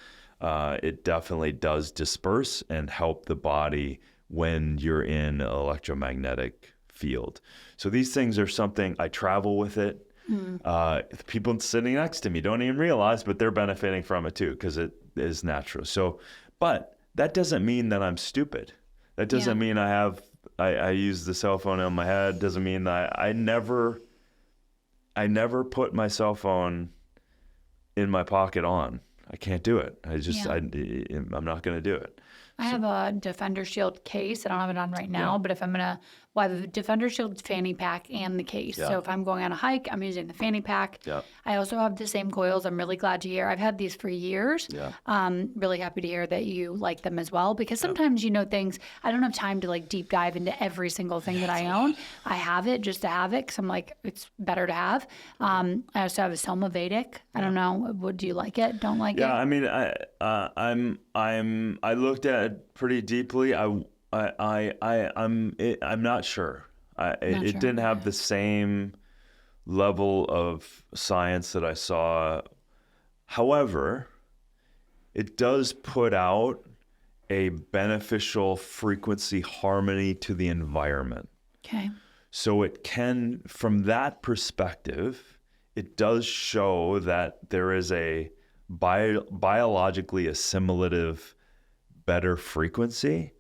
it definitely does disperse and help the body when you're in an electromagnetic field. So these things are something I travel with it. The people sitting next to me don't even realize, but they're benefiting from it too, because it is natural. So, but that doesn't mean that I'm stupid. That doesn't mean I use the cell phone on my head. Doesn't mean that I never put my cell phone in my pocket on. I can't do it. I'm not going to do it. I have a Defender Shield case. I don't have it on right now, but if I'm going to, I have a Defender Shield fanny pack and the case. Yeah. So if I'm going on a hike, I'm using the fanny pack. Yeah. I also have the same coils. I'm really glad to hear. I've had these for years. Yeah. Really happy to hear that you like them as well, because sometimes, things, I don't have time to like deep dive into every single thing that I own. I have it just to have it because I'm like, it's better to have. I also have a Soma Vedic. I don't know. Do you like it? Don't like it? Yeah. I mean, I looked at it pretty deeply. I'm not sure. It didn't have the same level of science that I saw. However, it does put out a beneficial frequency harmony to the environment. Okay. So it can, from that perspective, it does show that there is a biologically assimilative better frequency.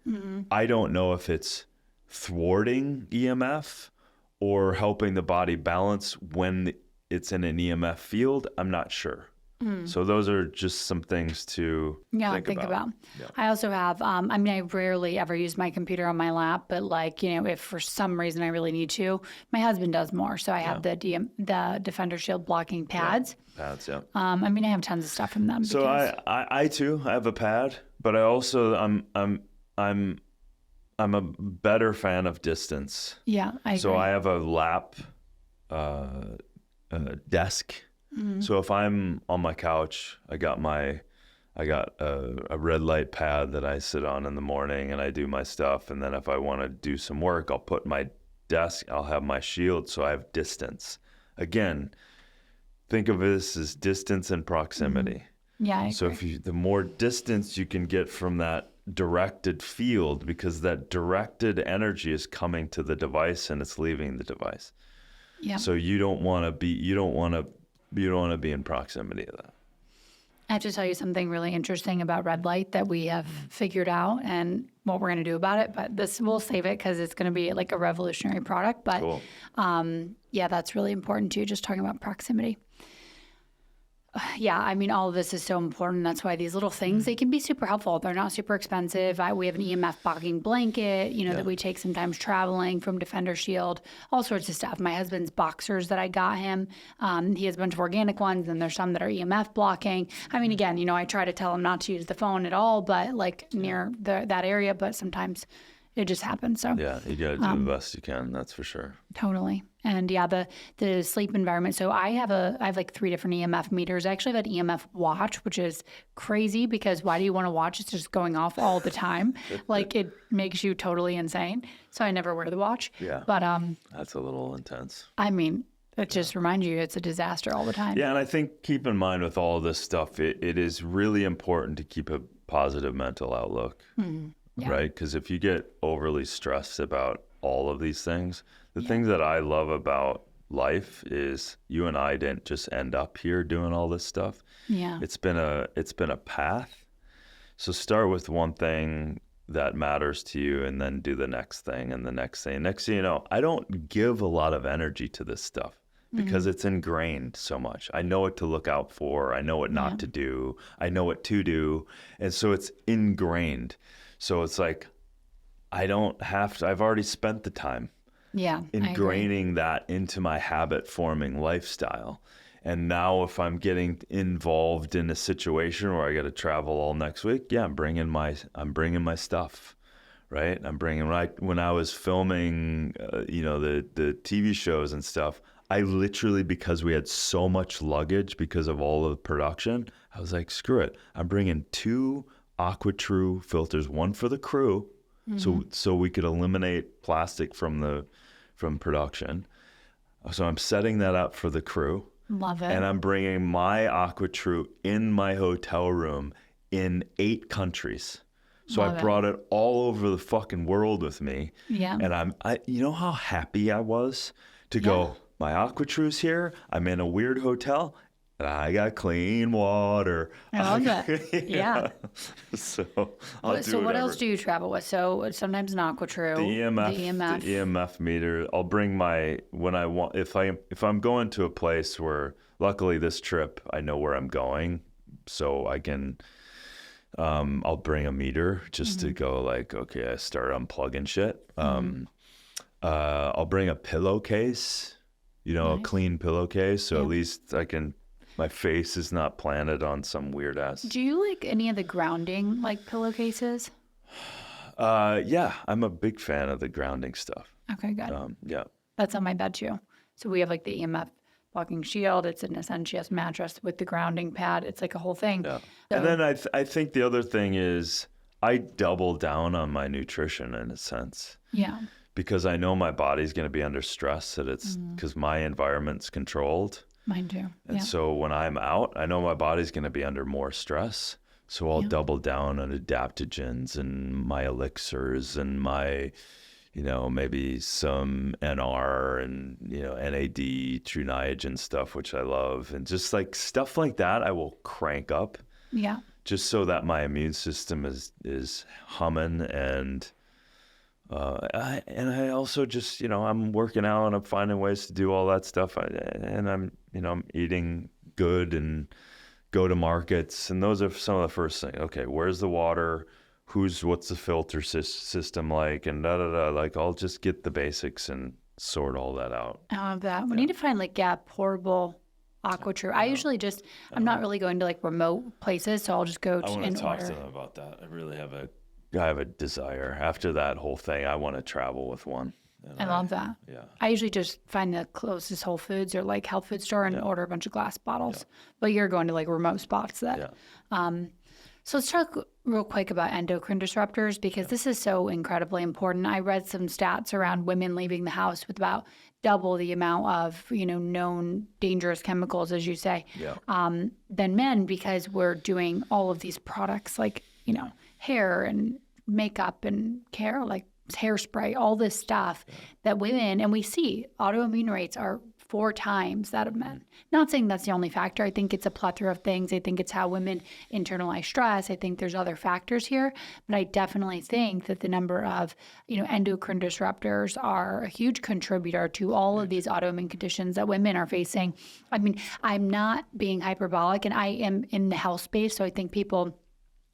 I don't know if it's thwarting EMF or helping the body balance when it's in an EMF field. I'm not sure. So those are just some things to think about. Yeah. I also have, I rarely ever use my computer on my lap, but if for some reason I really need to, my husband does more. So I have the Defender Shield blocking pads. Yeah. Pads, yeah. I have tons of stuff from them. So I too, I have a pad, but I also, I'm a better fan of distance. Yeah, I agree. So I have a lap desk. So if I'm on my couch, I got a red light pad that I sit on in the morning and I do my stuff. And then if I want to do some work, I'll put my desk, I'll have my shield. So I have distance. Again, think of this as distance and proximity. Yeah, I agree. So the more distance you can get from that directed field, because that directed energy is coming to the device and it's leaving the device. Yeah. So you don't want to be in proximity of that. I have to tell you something really interesting about red light that we have figured out and what we're going to do about it. But we'll save it because it's going to be like a revolutionary product. But Cool. That's really important too, just talking about proximity. Yeah, all of this is so important. That's why these little things, they can be super helpful. They're not super expensive. We have an EMF blocking blanket, that we take sometimes traveling from Defender Shield, all sorts of stuff. My husband's boxers that I got him, he has a bunch of organic ones, and there's some that are EMF blocking. Again, I try to tell him not to use the phone at all, but near that area, but sometimes it just happens. So yeah, you got to do the best you can. That's for sure. Totally. And the sleep environment. So I have 3 different EMF meters. I actually have an EMF watch, which is crazy because why do you want to watch? It's just going off all the time. It makes you totally insane. So I never wear the watch. Yeah. But that's a little intense. It just reminds you it's a disaster all the time. Yeah, and I think keep in mind with all this stuff, it is really important to keep a positive mental outlook. Mm-hmm. Yeah. Right? Because if you get overly stressed about all of these things, the things that I love about life is you and I didn't just end up here doing all this stuff. Yeah. It's been a path. So start with one thing that matters to you and then do the next thing and the next thing. Next thing you know, I don't give a lot of energy to this stuff because it's ingrained so much. I know what to look out for. I know what not to do. I know what to do. And so it's ingrained. So it's like, I don't have to, I've already spent the time ingraining that into my habit forming lifestyle. And now if I'm getting involved in a situation where I got to travel all next week, I'm bringing my stuff, right? When I was filming, the TV shows and stuff, I literally, because we had so much luggage because of all of the production, I was like, screw it. I'm bringing 2 AquaTrue filters, one for the crew, so we could eliminate plastic from production. So I'm setting that up for the crew. Love it. And I'm bringing my AquaTrue in my hotel room in 8 countries. So I brought it all over the fucking world with me. Yeah. And you know how happy I was to go, my AquaTrue's here, I'm in a weird hotel, and I got clean water. I love that. Yeah. So what else do you travel with? So sometimes an AquaTrue. The EMF meter. I'll bring if I'm going to a place where, luckily this trip, I know where I'm going, so I can, I'll bring a meter just to go okay, I start unplugging shit. I'll bring a pillowcase, a clean pillowcase, so at least my face is not planted on some weird ass. Do you like any of the grounding pillowcases? Yeah, I'm a big fan of the grounding stuff. Okay, good. Yeah. That's on my bed too. So we have the EMF blocking shield. It's an Essentious mattress with the grounding pad. It's a whole thing. Yeah. So, and then I think the other thing is I double down on my nutrition in a sense. Yeah. Because I know my body's going to be under stress, that it's because my environment's controlled. Mine too. And so when I'm out, I know my body's going to be under more stress. So I'll double down on adaptogens and my elixirs and my, maybe some NR and, NAD, True Niagen stuff, which I love. And just stuff like that, I will crank up. Yeah. Just so that my immune system is humming and I also just, I'm working out and I'm finding ways to do all that stuff. I'm eating good and go to markets, and those are some of the first things. Okay, where's the water? What's the filter system like? And like, I'll just get the basics and sort all that out. I love that. We need to find like portable AquaTrue. I usually just, I'm not really going to like remote places, so I'll just go I want to talk to order. them about that. I really have a desire. After that whole thing, I want to travel with one. And I love that. Yeah. I usually just find the closest Whole Foods or like health food store and order a bunch of glass bottles. But you're going to like remote spots that. So let's talk real quick about endocrine disruptors, because this is so incredibly important. I read some stats around women leaving the house with about double the amount of, known dangerous chemicals, as you say, than men, because we're doing all of these products like, hair and makeup and care, like hairspray, all this stuff that women, and we see autoimmune rates are 4 times that of men. Not saying that's the only factor. I think it's a plethora of things. I think it's how women internalize stress. I think there's other factors here, but I definitely think that the number of, endocrine disruptors are a huge contributor to all of these autoimmune conditions that women are facing. I mean, I'm not being hyperbolic, and I am in the health space, so I think people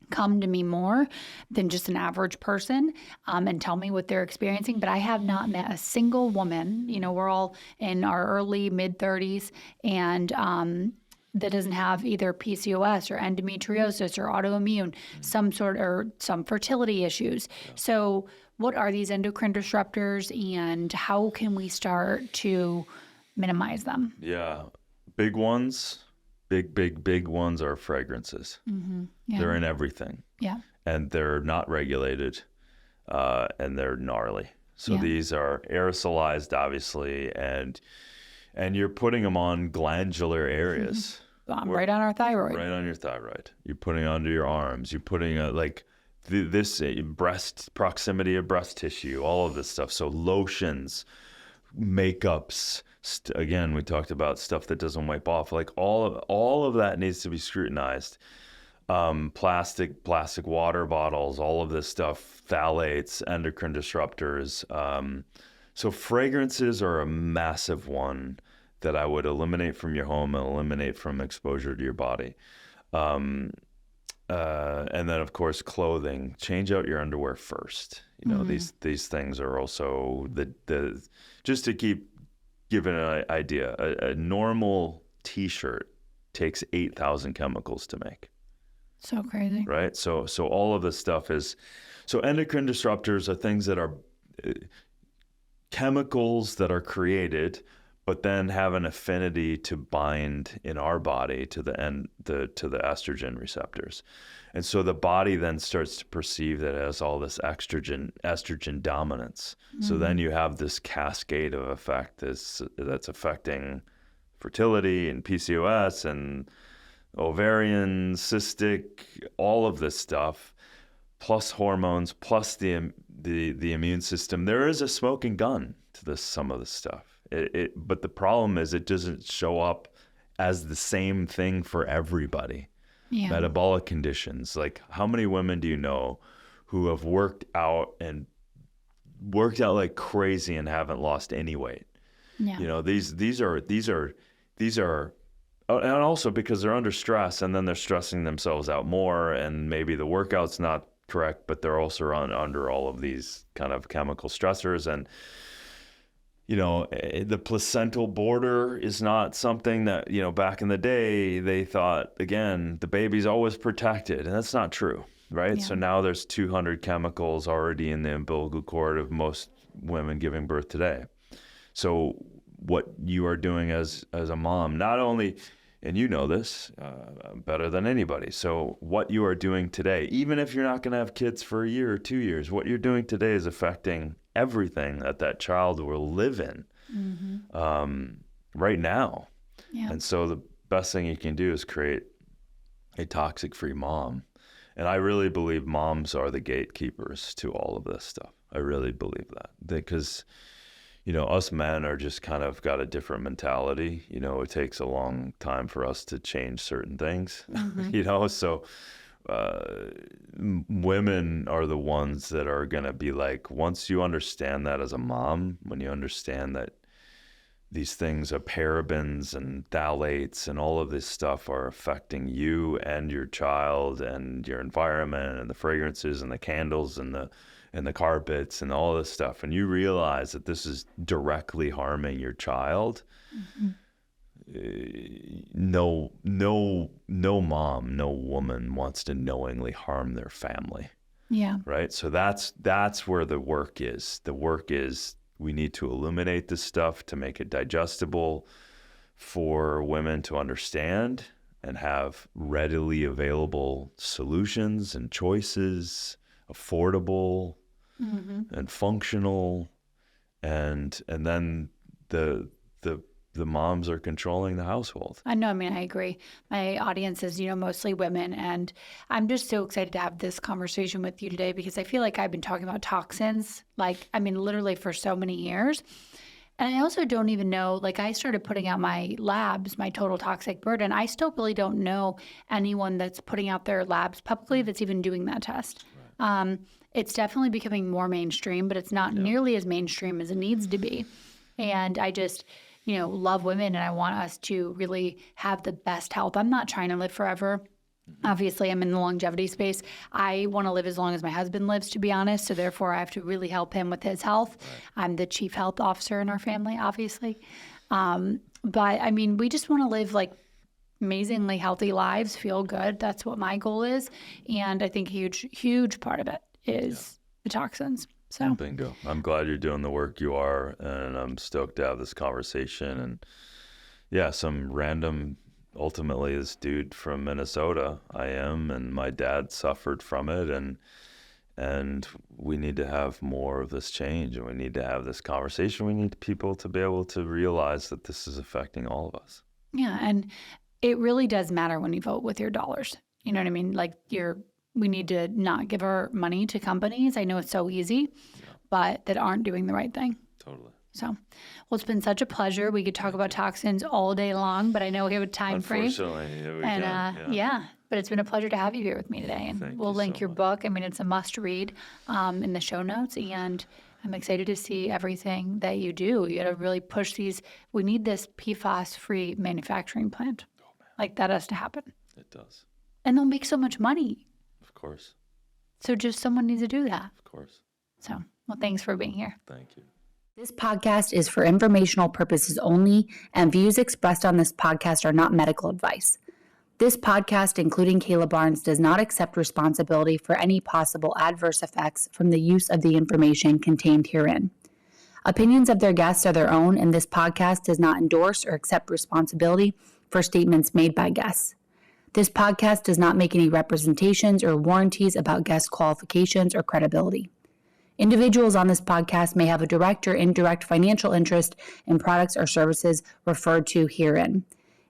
come to me more than just an average person and tell me what they're experiencing. But I have not met a single woman, we're all in our early mid-30s, and that doesn't have either PCOS or endometriosis or autoimmune, some fertility issues. So what are these endocrine disruptors, and how can we start to minimize them? Yeah. Big ones. Big ones are fragrances. Yeah. They're in everything. Yeah. And they're not regulated, and they're gnarly. So these are aerosolized, obviously, and you're putting them on glandular areas. Right on our thyroid. Right on your thyroid. You're putting it onto your arms. You're putting this breast, proximity of breast tissue, all of this stuff. So lotions, makeups. Again, we talked about stuff that doesn't wipe off. Like all of that needs to be scrutinized. Plastic water bottles, all of this stuff, phthalates, endocrine disruptors. So fragrances are a massive one that I would eliminate from your home and eliminate from exposure to your body. And then, of course, clothing. Change out your underwear first. These things are also the just to keep giving an idea. A normal T-shirt takes 8,000 chemicals to make. So crazy. Right? So all of this stuff is... So endocrine disruptors are things that are chemicals that are created, but then have an affinity to bind in our body to the estrogen receptors. And so the body then starts to perceive that it has all this estrogen dominance. So then you have this cascade of effect that's affecting fertility and PCOS and ovarian, cystic, all of this stuff, plus hormones, plus the immune system. There is a smoking gun to some of this stuff. But the problem is it doesn't show up as the same thing for everybody. Yeah. Metabolic conditions. Like, how many women do you know who have worked out like crazy and haven't lost any weight? Yeah. These are, and also because they're under stress, and then they're stressing themselves out more, and maybe the workout's not correct, but they're also under all of these kind of chemical stressors. And the placental border is not something that, back in the day, they thought, again, the baby's always protected. And that's not true, right? Yeah. So now there's 200 chemicals already in the umbilical cord of most women giving birth today. So what you are doing as a mom, not only, and you know this better than anybody, so what you are doing today, even if you're not going to have kids for a year or 2 years, what you're doing today is affecting everything that child will live in right now. Yeah. And so the best thing you can do is create a toxic-free mom. And I really believe moms are the gatekeepers to all of this stuff. I really believe that. Because, us men are just kind of got a different mentality. It takes a long time for us to change certain things, so... women are the ones that are going to be like, once you understand that as a mom, when you understand that these things of parabens and phthalates and all of this stuff are affecting you and your child and your environment and the fragrances and the candles and the carpets and all this stuff, and you realize that this is directly harming your child, no mom, no woman wants to knowingly harm their family. Yeah. Right. So that's where the work is. The work is we need to illuminate this stuff to make it digestible for women to understand and have readily available solutions and choices, affordable and functional, and then the moms are controlling the household. I know. I mean, I agree. My audience is, mostly women. And I'm just so excited to have this conversation with you today because I feel like I've been talking about toxins, literally for so many years. And I also don't even know, I started putting out my labs, my total toxic burden. I still really don't know anyone that's putting out their labs publicly that's even doing that test. Right. It's definitely becoming more mainstream, but it's not nearly as mainstream as it needs to be. And I just love women, and I want us to really have the best health. I'm not trying to live forever. Obviously, I'm in the longevity space. I want to live as long as my husband lives, to be honest. So therefore, I have to really help him with his health. Right. I'm the chief health officer in our family, obviously. But I mean, we just want to live amazingly healthy lives, feel good. That's what my goal is. And I think a huge part of it is the toxins. So bingo. I'm glad you're doing the work you are, and I'm stoked to have this conversation. And some random, ultimately this dude from Minnesota, I am, and my dad suffered from it, and we need to have more of this change, and we need to have this conversation. We need people to be able to realize that this is affecting all of us. Yeah, and it really does matter when you vote with your dollars. You know what I mean? We need to not give our money to companies. I know it's so easy, but that aren't doing the right thing. Totally. So, well, it's been such a pleasure. We could talk about toxins all day long, but I know we have a time frame. Unfortunately, we can. But it's been a pleasure to have you here with me today. And we'll link your book. I mean, it's a must read in the show notes. And I'm excited to see everything that you do. You got to really push these. We need this PFAS-free manufacturing plant. Oh, man. That has to happen. It does. And they'll make so much money. Of course. So just someone needs to do that. Of course. So, well, thanks for being here. Thank you. This podcast is for informational purposes only, and views expressed on this podcast are not medical advice. This podcast, including Kayla Barnes, does not accept responsibility for any possible adverse effects from the use of the information contained herein. Opinions of their guests are their own, and this podcast does not endorse or accept responsibility for statements made by guests. This podcast does not make any representations or warranties about guest qualifications or credibility. Individuals on this podcast may have a direct or indirect financial interest in products or services referred to herein.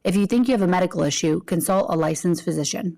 If you think you have a medical issue, consult a licensed physician.